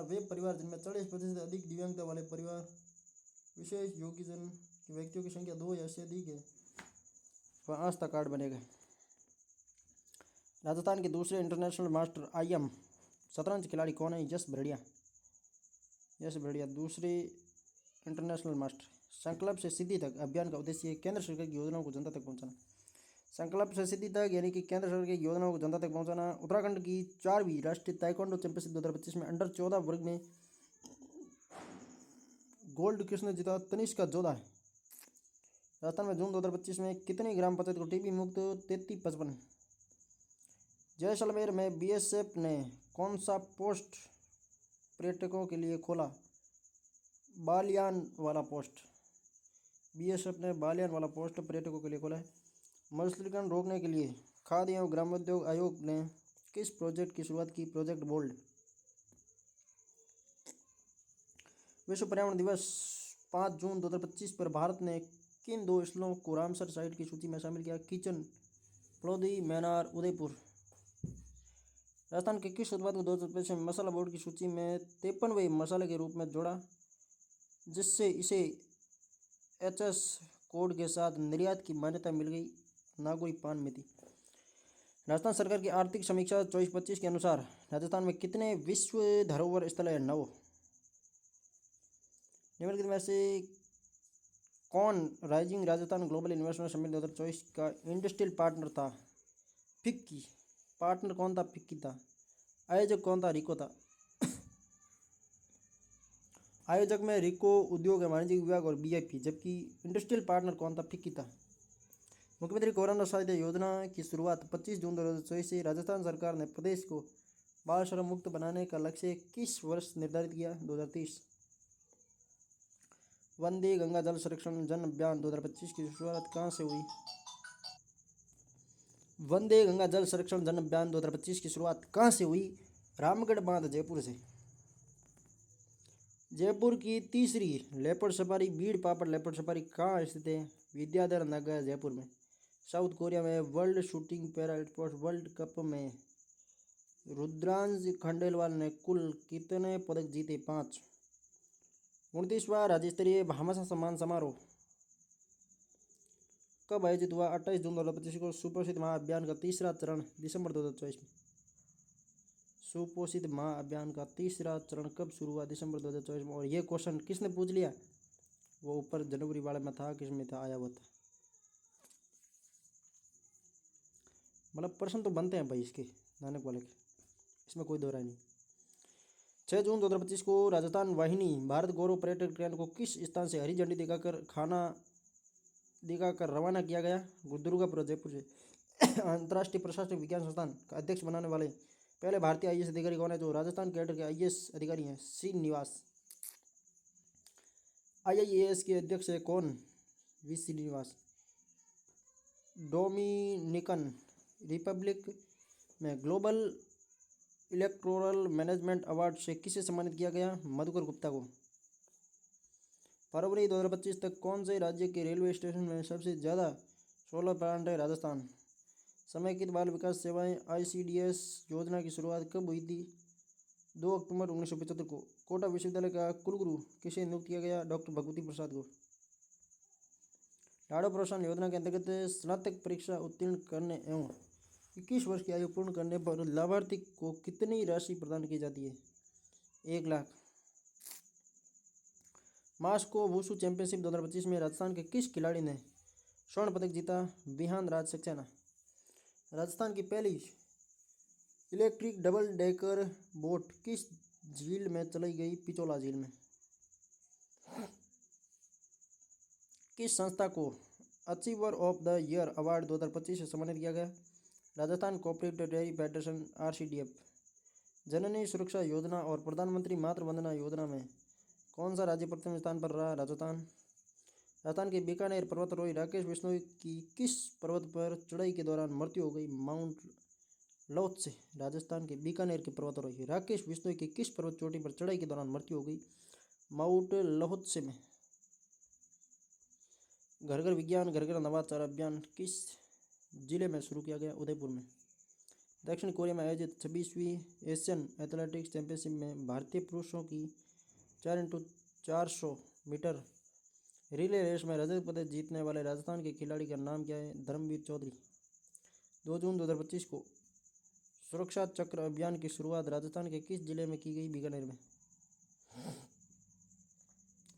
वे परिवार जिनमें 40% अधिक दिव्यांगता वाले परिवार, विशेष योग्यजन के व्यक्तियों की संख्या 2 या से अधिक है, वह आस्था कार्ड बनेगा। राजस्थान के दूसरे इंटरनेशनल मास्टर IM शतरंज खिलाड़ी कौन है? यश बढ़िया दूसरे इंटरनेशनल मास्टर। संकल्प से सिद्धि तक अभियान का उद्देश्य केंद्र सरकार की योजनाओं को जनता तक पहुंचाना। संकल्प से सिद्धि तक यानी कि केंद्र सरकार की योजनाओं को जनता तक पहुंचाना। उत्तराखंड की 4वीं राष्ट्रीय ताइक्वांडो चैंपियनशिप 2025 में अंडर 14 वर्ग में गोल्ड किसने जीता? तनिष्का जोधा। राजस्थान में जून 2025 में कितनी ग्राम पंचायत को टीबी मुक्त? 3355। जैसलमेर में बीएसएफ ने कौन सा पोस्ट पर्यटकों के लिए खोला? बालियान वाला पोस्ट। बीएसएफ ने बालियान वाला पोस्ट पर्यटकों के लिए खोला है। मरुस्थलीकरण रोकने के लिए खाद्य एवं ग्रामोद्योग आयोग ने किस प्रोजेक्ट की शुरुआत की? Project bold. विश्व पर्यावरण दिवस 5 जून 2025 पर भारत ने किन 2 स्थलों को रामसर साइट की सूची में शामिल किया? किचन प्लोदी, मैनार, उदयपुर। राजस्थान के किस उत्पाद को 2025 में मसाला बोर्ड की सूची में 53वें मसाले के रूप में जोड़ा, जिससे इसे एचएस कोड के साथ निर्यात की मान्यता मिल गई? नागौरी पान मेथी। राजस्थान सरकार की आर्थिक समीक्षा 24-25 के अनुसार राजस्थान में कितने विश्व धरोहर स्थल है? 9। निम्नलिखित में से कौन rising Rajasthan global investment summit 2024 का इंडस्ट्रियल पार्टनर था? फिक्की। पार्टनर कौन था? फिक्की था। आयोजक कौन था? रिको था। आयोजक में रिको, उद्योग एवं वाणिज्य विभाग और बीआईपी, जबकि इंडस्ट्रियल पार्टनर कौन था? फिक्की था। मुख्यमंत्री कोरोना सहायता योजना की शुरुआत 25 जून 2024 से राजस्थान सरकार ने प्रदेश को बाल श्रम मुक्त बनाने का लक्ष्य किस वर्ष निर्धारित किया? 2030। वंदे गंगा जल संरक्षण जन अभियान 2025 की शुरुआत कहाँ से हुई? वंदे गंगा जल संरक्षण जन अभियान 2025 की शुरुआत कहाँ से हुई? रामगढ़ बांध, जयपुर से। जयपुर की तीसरी लेपर्ड सफारी, बीड़ पापड़ लेपर्ड सफारी कहाँ स्थित है? विद्याधर नगर, जयपुर में। साउथ कोरिया में world shooting para sports world cup में रुद्रांश खंडेलवाल ने कुल कितने पदक जीते? 5। 29वां राज्य स्तरीय भामाशाह सम्मान समारोह कब आयोजित हुआ? 28 जून 2025 को। सुपोषित माह अभियान का तीसरा चरण दिसंबर 2024 में। सुपोषित माह अभियान का तीसरा चरण कब शुरू हुआ? दिसंबर 2024 में। और ये क्वेश्चन किसने पूछ लिया? वो ऊपर जनवरी वाले में था, किसमें था? आया हुआ था। मतलब प्रश्न तो बनते हैं भाई इसके नानक वाले के, इसमें कोई दो राय नहीं। 6 जून 2025 को राजस्थान वाहिनी भारत गौरव पर्यटक ट्रेन को किस स्थान से हरी झंडी दिखाकर रवाना किया गया? दुर्गापुर, जयपुर से। अंतर्राष्ट्रीय प्रशासनिक विज्ञान संस्थान का अध्यक्ष बनाने वाले पहले भारतीय आईएएस अधिकारी कौन है? जो राजस्थान कैडर के आईएएस अधिकारी हैं, श्रीनिवास। आईआईएएस के अध्यक्ष है कौन? वी श्रीनिवास। डोमिनिकन रिपब्लिक में ग्लोबल इलेक्टोरल मैनेजमेंट अवार्ड से किसे सम्मानित किया गया? मधुकर गुप्ता को। फरवरी 2025 तक कौन से राज्य के रेलवे स्टेशन में सबसे ज़्यादा सोलर प्लांट है? राजस्थान। समेकित बाल विकास सेवाएं आईसीडीएस योजना की शुरुआत कब हुई थी? 2 अक्टूबर 1975 को। कोटा विश्वविद्यालय का कुलगुरु किसे नियुक्त किया गया? डॉक्टर भगवती प्रसाद को। लाड़ो प्रोत्साहन योजना के अंतर्गत स्नातक परीक्षा उत्तीर्ण करने एवं 21 वर्ष की आयु पूर्ण करने पर लाभार्थी को कितनी राशि प्रदान की जाती है? 1 लाख। मास्को वुशु चैंपियनशिप 2025 में राजस्थान के किस खिलाड़ी ने स्वर्ण पदक जीता? विहान राज सक्सेना। राजस्थान की पहली इलेक्ट्रिक डबल डेकर बोट किस झील में चलाई गई? पिचोला झील में। किस संस्था को achiever of the year award 2025 से सम्मानित किया गया? Rajasthan cooperative dairy federation, RCDF. Janani Suraksha Yojana और प्रधानमंत्री मातृ वंदना योजना में कौन सा राज्य प्रथम स्थान पर रहा? राजस्थान। राजस्थान के बीकानेर पर्वतारोही राकेश बिश्नोई की किस पर्वत पर चढ़ाई के दौरान मृत्यु हो गई? माउंट लोत्से। राजस्थान के बीकानेर के पर्वतारोही राकेश बिश्नोई की किस पर्वत चोटी पर चढ़ाई के दौरान मृत्यु हो गई? माउंट लोत्से में। घर घर विज्ञान घर घर नवाचार अभियान किस जिले में शुरू किया गया? उदयपुर में। दक्षिण कोरिया में आयोजित 26वीं एशियन एथलेटिक्स चैंपियनशिप में भारतीय पुरुषों की 4x400 मीटर रिले रेस में रजत पदक जीतने वाले राजस्थान के खिलाड़ी का नाम क्या है? धर्मवीर चौधरी। 2 जून 2025 को सुरक्षा चक्र अभियान की शुरुआत राजस्थान के किस जिले में की गई? बीकानेर में।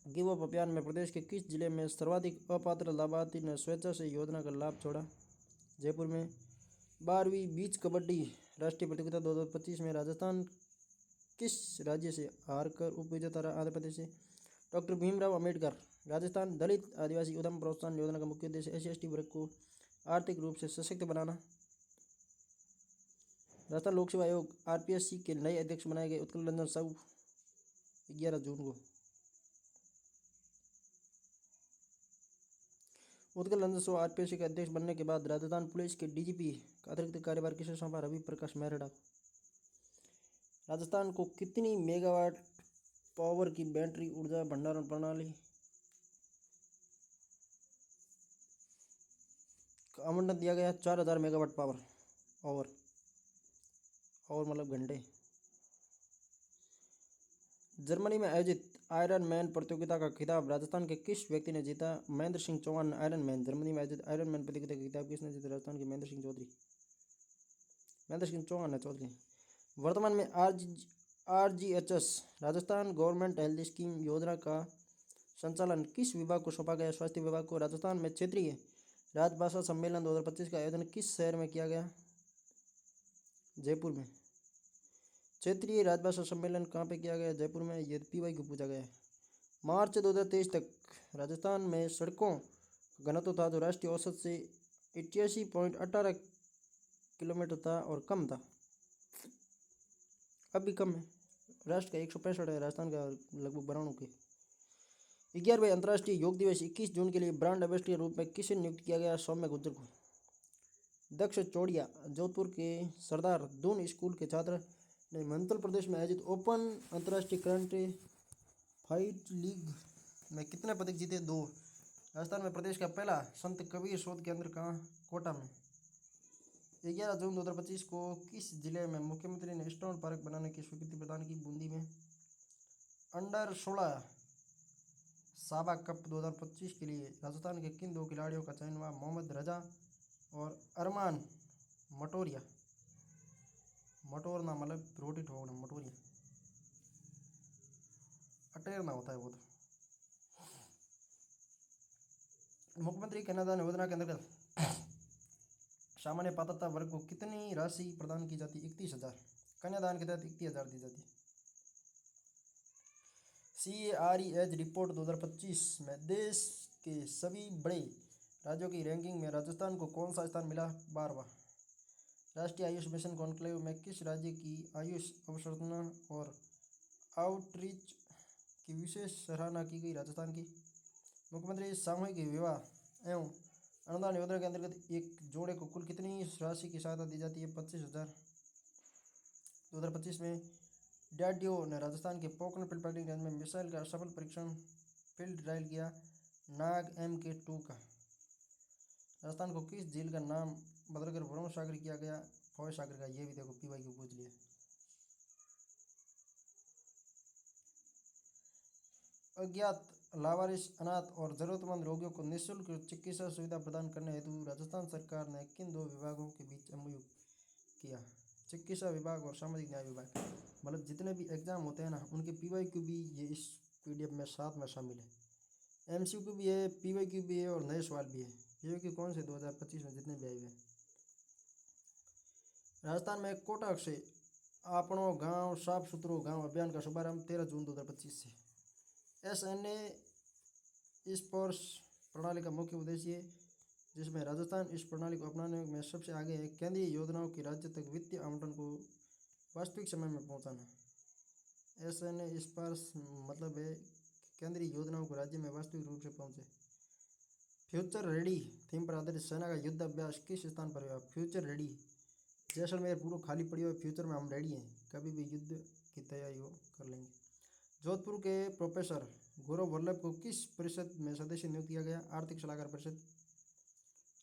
गिव अप अभियान में प्रदेश के किस जिले में सर्वाधिक अपात्र लाभार्थी ने स्वेच्छा से योजना का लाभ छोड़ा? जयपुर में 12वीं बीच कबड्डी राष्ट्रीय प्रतियोगिता 2025 में राजस्थान किस राज्य से हार कर उप विजेता रहा? आंध्र प्रदेश से। डॉक्टर भीमराव अंबेडकर राजस्थान दलित आदिवासी उद्यम प्रोत्साहन योजना का मुख्य उद्देश्य SC/ST वर्ग को आर्थिक रूप से सशक्त बनाना। राजस्थान लोक सेवा आयोग RPSC के नए अध्यक्ष बनाए गए उत्कल रंजन साहू 11 जून को। उत्कल रंजन साहू RPSC के अध्यक्ष बनने के बाद राजस्थान पुलिस के DGP का अतिरिक्त कार्यभार किसे सौंपा? रवि प्रकाश मेहरा। राजस्थान को कितनी मेगावाट पावर की बैटरी ऊर्जा भंडारण प्रणाली का आवंटन दिया गया? 4000 मेगावाट पावर और मतलब घंटे। जर्मनी में आयोजित आयरन मैन प्रतियोगिता का खिताब राजस्थान के किस व्यक्ति ने जीता? Mahendra Singh Chauhan. Iron man Germany में आयोजित आयरन मैन प्रतियोगिता का खिताब किसने जीता? राजस्थान के महेंद्र सिंह चौहान है चौधरी। वर्तमान में RGHS Rajasthan government health scheme योजना का संचालन किस विभाग को सौंपा गया? स्वास्थ्य विभाग को। राजस्थान में क्षेत्रीय राजभाषा सम्मेलन 2025 का आयोजन किस शहर में किया गया? जयपुर में। क्षेत्रीय राजभाषा सम्मेलन कहाँ पे किया गया? जयपुर में। ये PY को पूछा गया है। मार्च 2023 तक राजस्थान में सड़कों का घनत्व था जो राष्ट्रीय औसत से 88.18 किलोमीटर था और कम था। अब भी कम है। राष्ट्र का 165 है, राजस्थान का लगभग 92 के। 11वें अंतर्राष्ट्रीय योग दिवस 21 जून के लिए ब्रांड एम्बेसडर के रूप में किसे नियुक्त किया गया? सौम्य गुर्जर को। दक्ष चौड़िया जोधपुर के सरदार दून स्कूल के छात्र ने हिमाचल प्रदेश में आयोजित ओपन अंतर्राष्ट्रीय करंट फाइट लीग में कितने पदक जीते? 2। राजस्थान में प्रदेश का पहला संत कबीर शोध केंद्र कहाँ? कोटा में। 11 जून 2025 को किस जिले में मुख्यमंत्री ने स्टोन पार्क बनाने की स्वीकृति प्रदान की? बूंदी में। अंडर 16 साबा कप 2025 के लिए राजस्थान के किन 2 खिलाड़ियों का चयन हुआ? मोहम्मद रजा और अरमान मटोरिया। मटोरना मतलब रोटी ठोकना, मटोरिया अटेरना होता है वो तो। मुख्यमंत्री कन्यादान योजना के अंतर्गत सामान्य पात्रता वर्ग को कितनी राशि प्रदान की जाती? 31,000। कन्यादान के तहत 31,000 दी जाती। CAREH रिपोर्ट 2025 में देश के सभी बड़े राज्यों की रैंकिंग में राजस्थान को कौन सा स्थान मिला? 12वां। राष्ट्रीय आयुष मिशन कॉन्क्लेव में किस राज्य की आयुष अवसंरचना और आउटरीच की विशेष सराहना की गई? राजस्थान की। मुख्यमंत्री सामूहिक विवाह एवं अनुदान योजना के अंतर्गत एक जोड़े को कुल कितनी राशि की सहायता दी जाती है? 25,000। 2025 में DRDO ने राजस्थान के पोखरण पिपराइटिंग रेंज में मिसाइल का सफल परीक्षण फील्ड ट्रायल किया नाग MK2 का। राजस्थान को किस झील का नाम बदलकर वरुण सागर किया गया? फौज सागर का। ये भी देखो PY को पूछ लिया। अज्ञात लावारिस अनाथ और जरूरतमंद रोगियों को निःशुल्क चिकित्सा सुविधा प्रदान करने हेतु राजस्थान सरकार ने किन 2 विभागों के बीच MOU किया? चिकित्सा विभाग और सामाजिक न्याय विभाग। मतलब जितने भी एग्जाम होते हैं ना उनके PYQ भी ये इस PDF में साथ में शामिल है। MCQ भी है, PYQ भी है और नए सवाल भी है। PYQ कौन से 2025 में जितने भी आए हुए। राजस्थान में कोटक से आपनो गांव साफ सुथरो गांव अभियान का शुभारंभ 13 जून 2025 से। SNA स्पर्श प्रणाली का मुख्य उद्देश्य जिसमें राजस्थान इस प्रणाली को अपनाने में सबसे आगे है केंद्रीय योजनाओं की राज्य तक वित्तीय आवंटन को वास्तविक समय में पहुंचाना। SNA स्पर्श मतलब है केंद्रीय योजनाओं को राज्य में वास्तविक रूप से पहुंचे। फ्यूचर रेडी थीम पर आधारित सेना का युद्ध अभ्यास किस स्थान पर हुआ? फ्यूचर रेडी जैसलमेर पूरा खाली पड़ी हुई। फ्यूचर में हम रेडी हैं, कभी भी युद्ध की तैयारी हो कर लेंगे। जोधपुर के प्रोफेसर गौरव वल्लभ को किस परिषद में सदस्य नियुक्त किया गया? आर्थिक सलाहकार परिषद।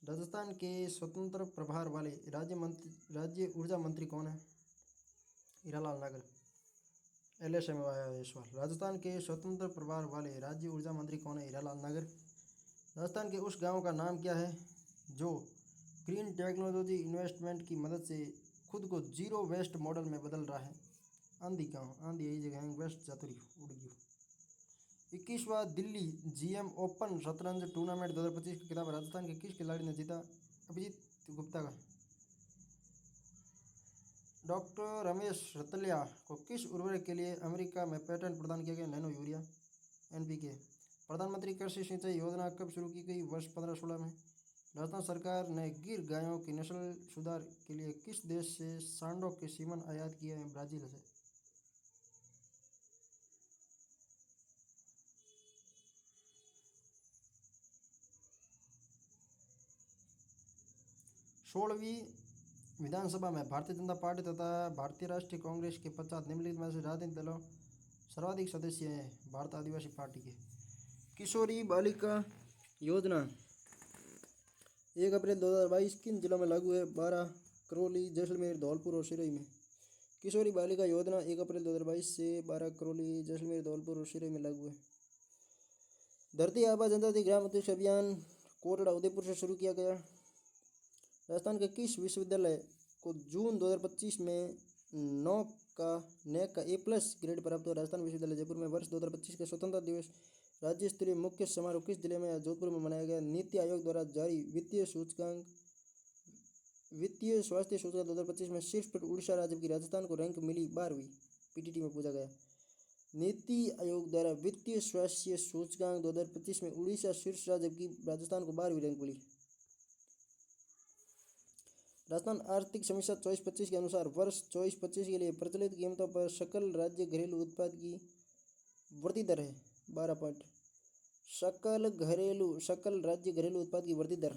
राजस्थान के स्वतंत्र प्रभार वाले राज्य ऊर्जा मंत्री कौन है? हीरालाल नागर। LSA में आया है सवाल। राजस्थान के स्वतंत्र प्रभार वाले राज्य ऊर्जा मंत्री कौन है? हीरालाल नागर। राजस्थान के उस गांव का नाम क्या है जो ग्रीन टेक्नोलॉजी इन्वेस्टमेंट की मदद से खुद को जीरो वेस्ट मॉडल में बदल रहा है? आंधी गांव। आंधी यही जगह है, वेस्ट जातुरी उड़ गई। 21वां दिल्ली GM ओपन शतरंज टूर्नामेंट 2025 का खिताब राजस्थान के किस खिलाड़ी ने जीता? अभिजीत गुप्ता का। डॉक्टर रमेश रतलिया को किस उर्वरक के लिए अमेरिका में पेटेंट प्रदान किया गया? Nano urea NPK. प्रधानमंत्री कृषि सिंचाई योजना कब शुरू की गई? वर्ष 15-16 में। राजस्थान सरकार ने गिर गायों की नस्ल सुधार के लिए किस देश से सांडों के सीमन आयात किए हैं? ब्राजील से। 16वीं विधानसभा में भारतीय जनता पार्टी तथा भारतीय राष्ट्रीय कांग्रेस के पश्चात निम्नलिखित में से राजनीतिक दलों सर्वाधिक सदस्य हैं? भारत आदिवासी पार्टी के। किशोरी बालिका योजना 1 अप्रैल 2022 किन जिलों में लागू है? 12, करौली, जैसलमेर, धौलपुर और सिरोही में। किशोरी बालिका योजना 1 अप्रैल 2022 से 12, करौली, जैसलमेर, धौलपुर और सिरोही में लागू है। धरती आबा जनजाति ग्राम उद्देश्य अभियान कोटड़ा उदयपुर से शुरू किया गया। राजस्थान के किस विश्वविद्यालय को जून 2025 में NAAC का A+ ग्रेड प्राप्त हुआ? राजस्थान विश्वविद्यालय जयपुर में। वर्ष 2025 का स्वतंत्रता दिवस राज्य स्तरीय मुख्य समारोह किस जिले में? जोधपुर में मनाया गया। नीति आयोग द्वारा जारी वित्तीय स्वास्थ्य सूचकांक 2025 में शीर्ष पर उड़ीसा राज्य की राजस्थान को रैंक मिली 12वीं। पीटीटी में पूछा गया। नीति आयोग द्वारा वित्तीय स्वास्थ्य सूचकांक 2025 में उड़ीसा शीर्ष राज्य की राजस्थान को 12वीं रैंक मिली। राजस्थान आर्थिक समीक्षा 24-25 के अनुसार वर्ष 24-25 के लिए प्रचलित कीमतों पर सकल राज्य घरेलू उत्पाद की वृद्धि दर है 12 पॉइंट। सकल राज्य घरेलू उत्पाद की वृद्धि दर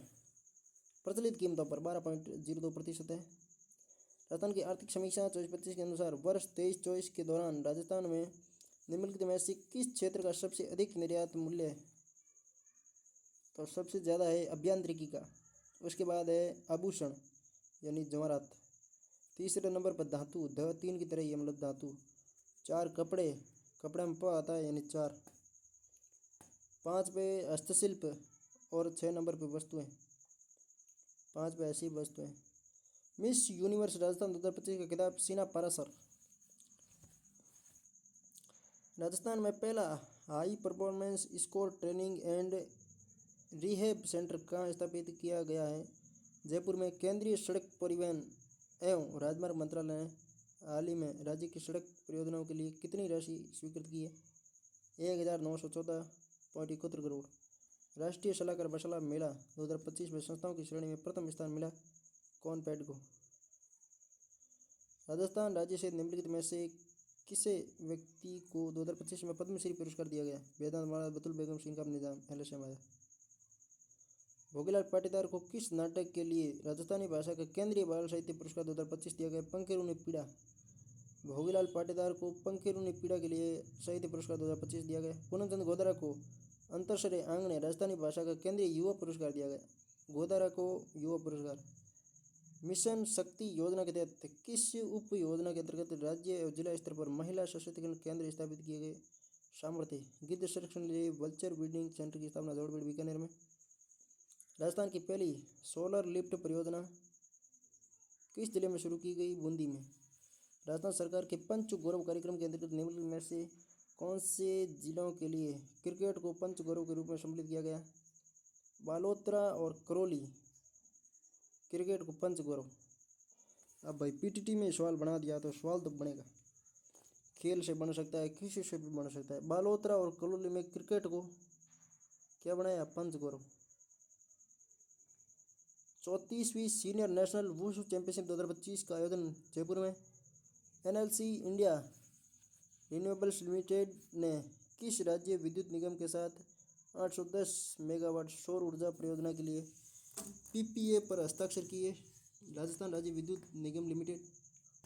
प्रचलित कीमतों पर 12.02% है। राजस्थान की आर्थिक समीक्षा 24-25 के अनुसार वर्ष 23-24 के दौरान राजस्थान में निम्नलिखित में से किस क्षेत्र का सबसे अधिक निर्यात मूल्य है? तो सबसे ज़्यादा है अभियांत्रिकी का, उसके बाद है आभूषण यानी जवाहरात, तीसरे नंबर पर धातु, 3 की तरह ही मतलब धातु, 4 कपड़े में प आता है यानी 4, 5 पे हस्तशिल्प और 6 नंबर पे वस्तुएं, 5 पे ऐसी वस्तुएं। मिस यूनिवर्स राजस्थान 2025 का खिताब सीना पारासर। राजस्थान में पहला high performance sport training and rehab centre कहाँ स्थापित किया गया है? जयपुर में। केंद्रीय सड़क परिवहन एवं राजमार्ग मंत्रालय ने हाल ही में राज्य की सड़क परियोजनाओं के लिए कितनी राशि स्वीकृत की है? 1914.71 करोड़। राष्ट्रीय सलाहकार मसाला मेला 2025 में संस्थाओं की श्रेणी में प्रथम स्थान मिला कॉनपैड को। राजस्थान राज्य से निम्नलिखित में से किसे व्यक्ति को 2025 में पद्मश्री पुरस्कार दिया गया? वेदांत माला, बतुल बेगम, सिंगाम निजाम, LSM आया। भोगीलाल पाटीदार को किस नाटक के लिए राजस्थानी भाषा का केंद्रीय बाल साहित्य पुरस्कार 2025 दिया गया? पंखेरुनी पीड़ा। भोगीलाल पाटीदार को पंखेरुनी पीड़ा के लिए साहित्य पुरस्कार 2025 दिया गया। पूनमचंद गोदारा को अंतरसरे आंगणे राजस्थानी भाषा का केंद्रीय युवा पुरस्कार दिया गया। गोदारा को युवा पुरस्कार। मिशन शक्ति योजना के तहत किस उप योजना के अंतर्गत राज्य और जिला स्तर पर महिला सशक्तिकरण केंद्र स्थापित किए गए? सामर्थ्य। गिद्ध संरक्षण के लिए वल्चर ब्रीडिंग सेंटर की स्थापना जोड़बेड़ बीकानेर में। राजस्थान की पहली सोलर लिफ्ट परियोजना किस जिले में शुरू की गई? बूंदी में। राजस्थान सरकार के पंच गौरव कार्यक्रम के अंतर्गत निम्नलिखित में से कौन से जिलों के लिए क्रिकेट को पंच गौरव के रूप में सम्मिलित किया गया? बालोतरा और करौली क्रिकेट को पंच गौरव। अब भाई पीटीटी में सवाल बना दिया तो सवाल तो बनेगा, खेल से बन सकता है, किसी से भी बन सकता है। बालोतरा और करौली में क्रिकेट को क्या बनाया? पंच गौरव। 34वीं सीनियर नेशनल वुशु चैंपियनशिप 2025 का आयोजन जयपुर में। NLC इंडिया रिन्यूएबल्स लिमिटेड ने किस राज्य विद्युत निगम के साथ 810 मेगावाट सौर ऊर्जा परियोजना के लिए PPA पर हस्ताक्षर किए? राजस्थान राज्य विद्युत निगम लिमिटेड।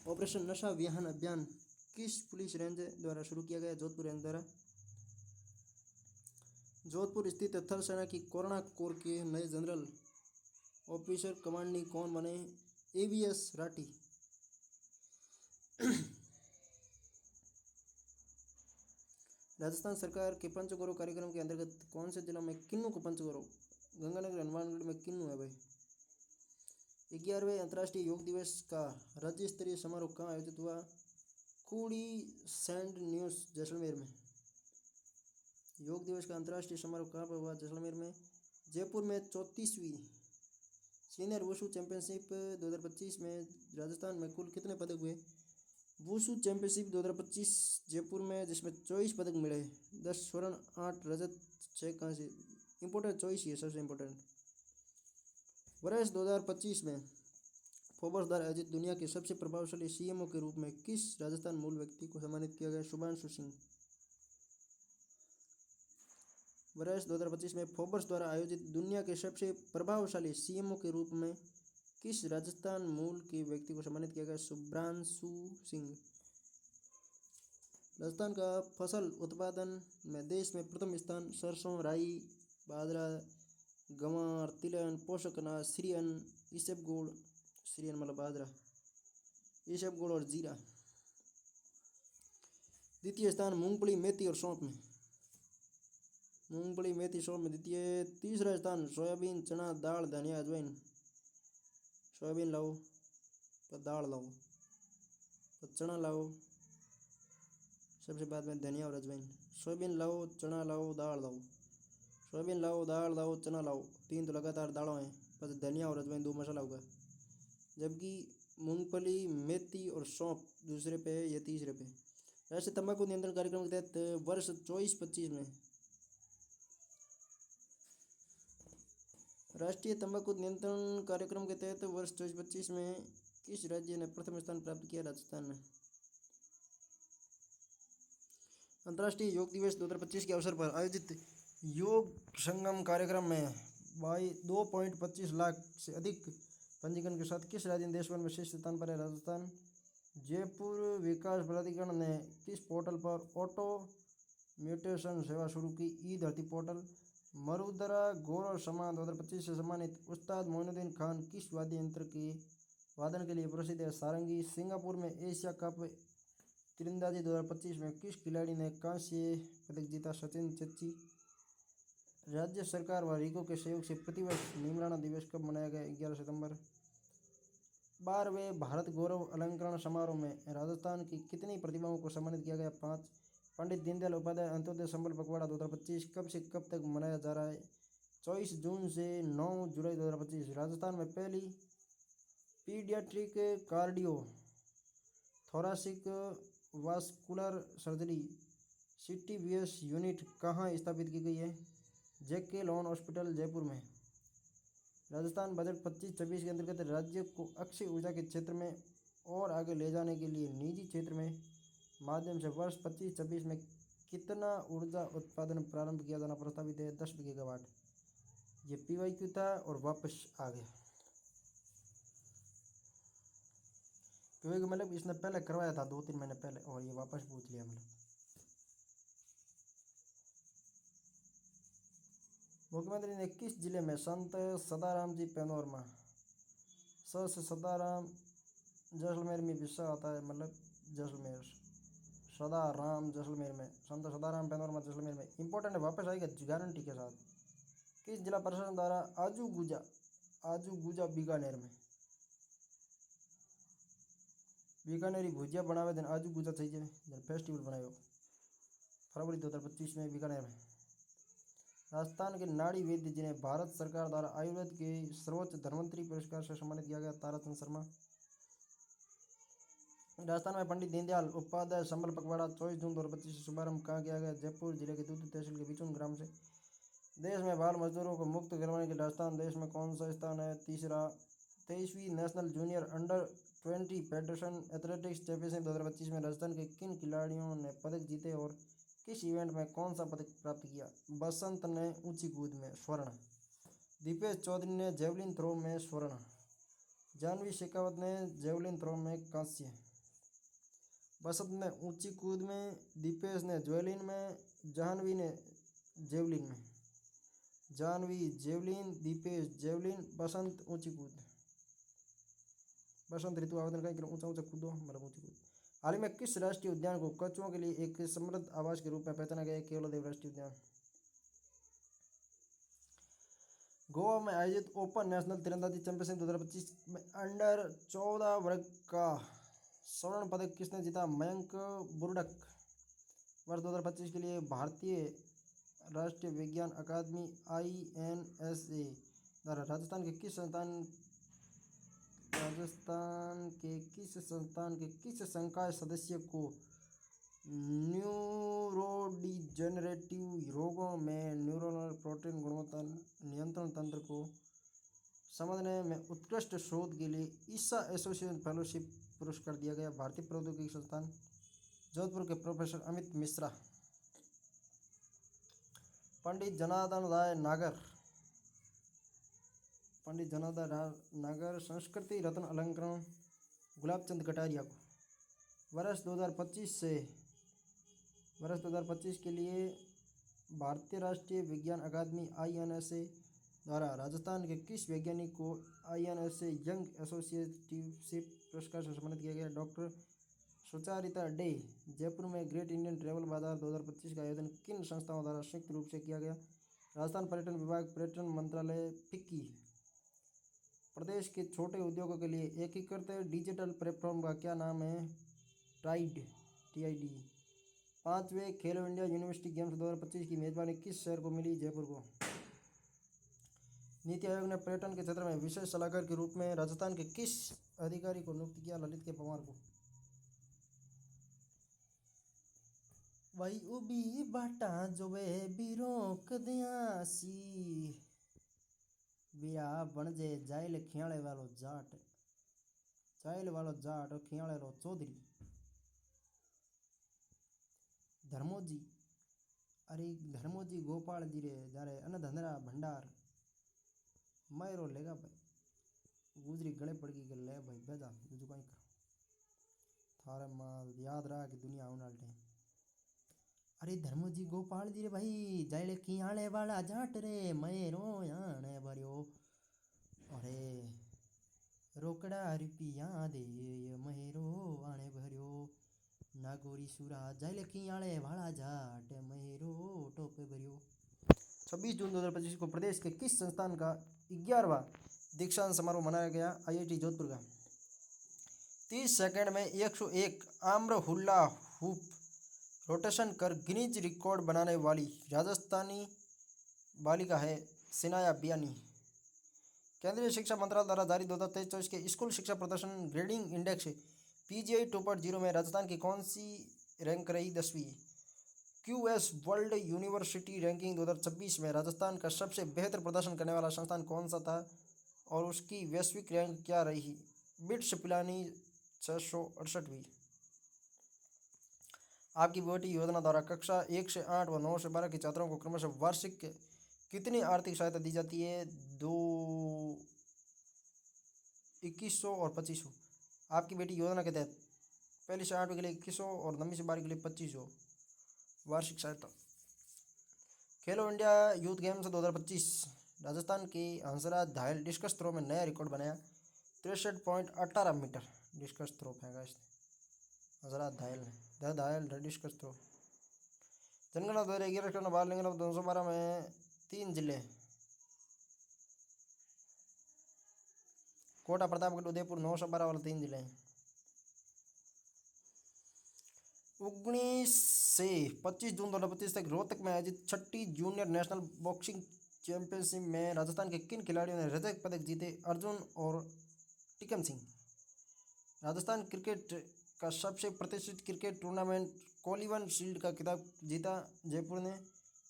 ऑपरेशन नशा विहान अभियान किस पुलिस रेंज द्वारा शुरू किया गया? जोधपुर रेंज द्वारा। जोधपुर स्थित थल सेना की कोरोना कोर के नए जनरल ऑफिसर कमांडिंग कौन बने? AVS राठी। राजस्थान सरकार के पंचगौरव कार्यक्रम के अंतर्गत कौन से जिलों में किन्नू को पंचगौरव? गंगानगर, हनुमानगढ़ में किन्नू है भाई। 11वें अंतर्राष्ट्रीय योग दिवस का राज्य स्तरीय समारोह कहाँ आयोजित हुआ? कुड़ी सैंड न्यूज जैसलमेर में। योग दिवस का अंतर्राष्ट्रीय समारोह कहाँ पर हुआ? जैसलमेर में। जयपुर में 34वीं सीनियर वुशु चैंपियनशिप 2025 में राजस्थान में कुल कितने पदक हुए? वुशु चैंपियनशिप 2025 जयपुर में, जिसमें 24 पदक मिले, 10 स्वर्ण, 8 रजत, 6 कांस्य। इंपॉर्टेंट चॉइस ही है सबसे इम्पोर्टेंट। वर्ष 2025 में फोर्ब्स द्वारा आयोजित दुनिया के सबसे प्रभावशाली सीएमओ के रूप में किस राजस्थान मूल व्यक्ति को सम्मानित किया गया? शुभांशु सिंह। वर्ष 2025 में फोर्ब्स द्वारा आयोजित दुनिया के सबसे प्रभावशाली सीएमओ के रूप में किस राजस्थान मूल के व्यक्ति को सम्मानित किया गया? शुभ्रांशु सिंह। राजस्थान का फसल उत्पादन में देश में प्रथम स्थान। सरसों, राई, बाजरा, गंवार, तिलहन, पोषक अनाज, श्री अन्न, इसबगोल, श्री अन्न मतलब बाजरा, इसबगोल और जीरा। द्वितीय स्थान मूंगफली, मेथी और सौंफ में। मूंगफली, मेथी, सौंफ में द्वितीय। तीसरा स्थान सोयाबीन, चना, दाल, धनिया, अजवाइन। सोयाबीन लाओ तो दाल लाओ तो चना लाओ, सबसे बाद में धनिया और अजवाइन। सोयाबीन लाओ, चना लाओ, दाल लाओ। सोयाबीन लाओ, दाल लाओ, चना लाओ, 3 तो लगातार दालों हैं, बस धनिया और अजवाइन 2 मसाला होगा। जबकि मूंगफली, मेथी और सौंफ दूसरे पे है, ये तीसरे पे। राष्ट्रीय तंबाकू नियंत्रण कार्यक्रम के तहत वर्ष 24-25 में राष्ट्रीय तंबाकू नियंत्रण कार्यक्रम के तहत वर्ष 24-25 में किस राज्य ने प्रथम स्थान प्राप्त किया? राजस्थान ने। अंतर्राष्ट्रीय योग दिवस 2025 के अवसर पर आयोजित योग संगम कार्यक्रम में 2.25 लाख से अधिक पंजीकरण के साथ किस राज्य ने देश भर में शीर्ष स्थान पर है? राजस्थान। जयपुर विकास प्राधिकरण ने किस पोर्टल पर ऑटो म्यूटेशन सेवा शुरू की? ई धरती पोर्टल। मरुदरा गौरव सम्मान 2025 से सम्मानित उस्ताद मोइनुद्दीन खान किस वाद्य यंत्र के वादन के लिए प्रसिद्ध है? सारंगी। सिंगापुर में एशिया कप तीरंदाजी 2025 में किस खिलाड़ी ने कांस्य पदक जीता? सचिन चेच्ची। राज्य सरकार व रीको के सहयोग से प्रतिवर्ष नीमराना दिवस कब मनाया गया? 11 सितंबर। 12वें भारत गौरव अलंकरण समारोह में राजस्थान की कितनी प्रतिभाओं को सम्मानित किया गया? 5। पंडित दीनदयाल उपाध्याय अंत्योदय संबल पखवाड़ा 2025 कब से कब तक मनाया जा रहा है? 24 जून से 9 जुलाई 2025। राजस्थान में पहली paediatric cardio thoracic vascular surgery CTVS unit कहाँ स्थापित की गई है? JK लोन हॉस्पिटल, जयपुर में। राजस्थान बजट 25-26 के अंतर्गत राज्य को अक्षय ऊर्जा के क्षेत्र में और आगे ले जाने के लिए निजी क्षेत्र में माध्यम से वर्ष 25-26 में कितना ऊर्जा उत्पादन प्रारंभ किया जाना प्रस्तावित है? 10 गीगावाट। ये PYQ था और वापस आ गया। PYQ मतलब इसने पहले करवाया था 2-3 महीने पहले और ये वापस पूछ लिया। मतलब मुख्यमंत्री ने किस जिले में संत सदाराम जी पैनोरमा, स से सदाराम, जैसलमेर में विश्व आता है, मतलब जैसलमेर, सदाराम जैसलमेर में, संत सदाराम पैनोरमा जैसलमेर में। इंपॉर्टेंट है, वापस आएगा गारंटी के साथ। किस जिला प्रशासन द्वारा आजू गुजा बीकानेर में बीकानेरी भुजिया बनावे दिन आजू गुजा चाहिए फेस्टिवल बनाए फरवरी 2025 में बीकानेर में। राजस्थान के नाड़ी वैद्य जिन्हें भारत सरकार द्वारा आयुर्वेद के सर्वोच्च धन्वंतरी पुरस्कार से सम्मानित किया गया? ताराचंद शर्मा। राजस्थान में पंडित दीनदयाल उपाध्याय संबल पखवाड़ा 24 जून 2025 से शुभारंभ कहाँ किया गया? जयपुर जिले के दूध तहसील के बिचुन ग्राम से। देश में बाल मजदूरों को मुक्त करवाने के लिए राजस्थान देश में कौन सा स्थान है? तीसरा। 23वीं national junior under twenty federation athletics championship 2025 में राजस्थान के किन खिलाड़ियों ने पदक जीते और किस इवेंट में कौन सा पदक प्राप्त किया? बसंत ने ऊंची कूद में स्वर्ण, दीपेश चौधरी ने जेवलिन थ्रो में स्वर्ण, जानवी शेखावत ने जेवलिन थ्रो में कांस्य। बसंत ने ऊंची कूद में, दीपेश ने जेवलिन में, जाह्नवी ने जेवलिन में। जाह्नवी जेवलिन, दीपेश जेवलिन, बसंत ऊंची कूद। बसंत ऋतु आवेदन का ऊंचा ऊंचा कूदो मतलब ऊंची कूद। हाल ही में किस राष्ट्रीय उद्यान को कछुओं के लिए एक समृद्ध आवास के रूप में पहचाना गया? केवलादेव राष्ट्रीय उद्यान। गोवा में आयोजित ओपन नेशनल तीरंदाजी चैंपियनशिप 2025 में अंडर-14 वर्ग का स्वर्ण पदक किसने जीता? मयंक बुर्डक। वर्ष 2025 के लिए भारतीय राष्ट्रीय विज्ञान अकादमी INSA द्वारा राजस्थान के किस संस्थान राजस्थान के किस संस्थान के किस संकाय सदस्य को न्यूरोडिजेनरेटिव रोगों में न्यूरोनल प्रोटीन गुणवत्ता नियंत्रण तंत्र को समझने में उत्कृष्ट शोध के लिए ईसा एसोसिएशन फेलोशिप पुरस्कार दिया गया? भारतीय प्रौद्योगिकी संस्थान जोधपुर के प्रोफेसर अमित मिश्रा। पंडित जनार्दन राय नागर संस्कृति रत्न अलंकरण गुलाबचंद कटारिया को वर्ष 2025 के लिए भारतीय राष्ट्रीय विज्ञान अकादमी INSA द्वारा राजस्थान के किस वैज्ञानिक को INSA यंग एसोसिएटशिप पुरस्कार से सम्मानित किया गया? Doctor Sucharita day. जयपुर में ग्रेट इंडियन ट्रैवल बाजार 2025 का आयोजन किन संस्थाओं द्वारा संयुक्त रूप से किया गया? राजस्थान पर्यटन विभाग, पर्यटन मंत्रालय, फिक्की। प्रदेश के छोटे उद्योगों के लिए एकीकृत डिजिटल प्लेटफॉर्म का क्या नाम है? TID। 5वें खेलो इंडिया यूनिवर्सिटी गेम्स 2025 की मेजबानी किस शहर को मिली? जयपुर को। नीति आयोग ने पर्यटन के क्षेत्र में विशेष सलाहकार के रूप में राजस्थान के किस अधिकारी को नियुक्त किया? ललित के पंवार को। वही उबी बाटा जोवे बिरोक दियासी बिया बनजे जाइल खियाले वालो जाट और खियाले रो चौधरी। धर्मोजी गोपाल जी रे जारे अन्नधंधरा भंडार मैरो लेगा भाई गुजरी गले पड़ गई ले भाई बेजा तुझे कहीं कर थारे माल याद रहा कि दुनिया आने वाले टाइम। अरे धर्मोजी गोपाल जी रे भाई जाइले खियाले वाला जाट रे मैरो याने भरियो अरे रोकड़ा रुपिया दे मेरो आने भरियो नागोरी सुरा जाइले खियाले वाला जाट मेरो टोपे भरियो। 26 जून 2025 को प्रदेश के किस संस्थान का 11वां दीक्षांत समारोह मनाया गया? IIT जोधपुर का। 30 सेकंड में 101 आम्र हुल्ला हुप रोटेशन कर गिनीज रिकॉर्ड बनाने वाली राजस्थानी बालिका है सिनाया बियानी। केंद्रीय शिक्षा मंत्रालय द्वारा जारी 2023-24 के स्कूल शिक्षा प्रदर्शन ग्रेडिंग इंडेक्स PGI 2.0 में राजस्थान की कौन सी रैंक रही? 10वीं। QS वर्ल्ड यूनिवर्सिटी रैंकिंग 2026 में राजस्थान का सबसे बेहतर प्रदर्शन करने वाला संस्थान कौन सा था और उसकी वैश्विक रैंक क्या रही? बिट्स पिलानी 668वीं। आपकी बेटी योजना द्वारा कक्षा 1 से 8 व 9 से 12 के छात्रों को क्रमशः वार्षिक कितनी आर्थिक सहायता दी जाती है? 2100 और 2500। आपकी बेटी योजना के तहत पहली से 8वीं के लिए 2100 और 9वीं से 12वीं के लिए 2500 वार्षिक सहायता। खेलो इंडिया यूथ गेम्स 2025 राजस्थान के हंसराज धायल डिस्कस थ्रो में नया रिकॉर्ड बनाया। 63.18 मीटर डिस्कस थ्रो फेंका इसने हंसराज धायल डिस्कस थ्रो। जनगणना 2011 के अनुसार बाल लिंग 212 में 3 जिले कोटा, प्रतापगढ़, उदयपुर 912 वाले 3 जिले हैं। 19 से 25 जून 2025 तक रोहतक में आयोजित 6ठी जूनियर नेशनल बॉक्सिंग चैंपियनशिप में राजस्थान के किन खिलाड़ियों ने रजत पदक जीते? अर्जुन और टिकम सिंह। राजस्थान क्रिकेट का सबसे प्रतिष्ठित क्रिकेट टूर्नामेंट कोलिवन शील्ड का खिताब जीता जयपुर ने।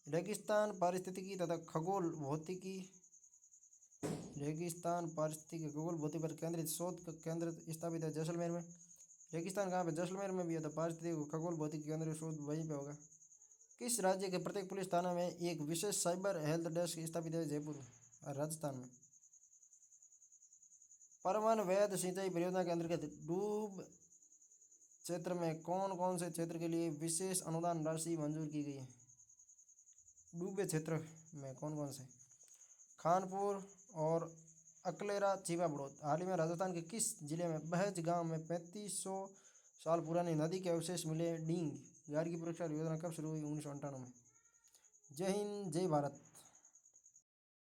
रेगिस्तान पारिस्थितिकी तथा खगोल भौतिकी पर केंद्रित शोध का केंद्र स्थापित है जैसलमेर में। रेगिस्तान कहाँ पे? जैसलमेर में भी है तो पारिस्थितिकी खगोल भौतिकी केंद्र शोध वहीं पे होगा। किस राज्य के प्रत्येक पुलिस थाना में एक विशेष साइबर हेल्थ डेस्क स्थापित है? जयपुर राजस्थान में। परवन वैध सिंचाई परियोजना के अंतर्गत डूब क्षेत्र में कौन कौन से क्षेत्र के लिए विशेष अनुदान राशि मंजूर की गई है? डूबे क्षेत्र में कौन कौन से? खानपुर और अकलेरा, चीबा बड़ौद। हाल ही में राजस्थान के किस जिले में बहज गांव में 3500 साल पुरानी नदी के अवशेष मिले? डींग। गार्गी पुरस्कार योजना कब शुरू हुई? 1998 में। जय हिंद, जय भारत।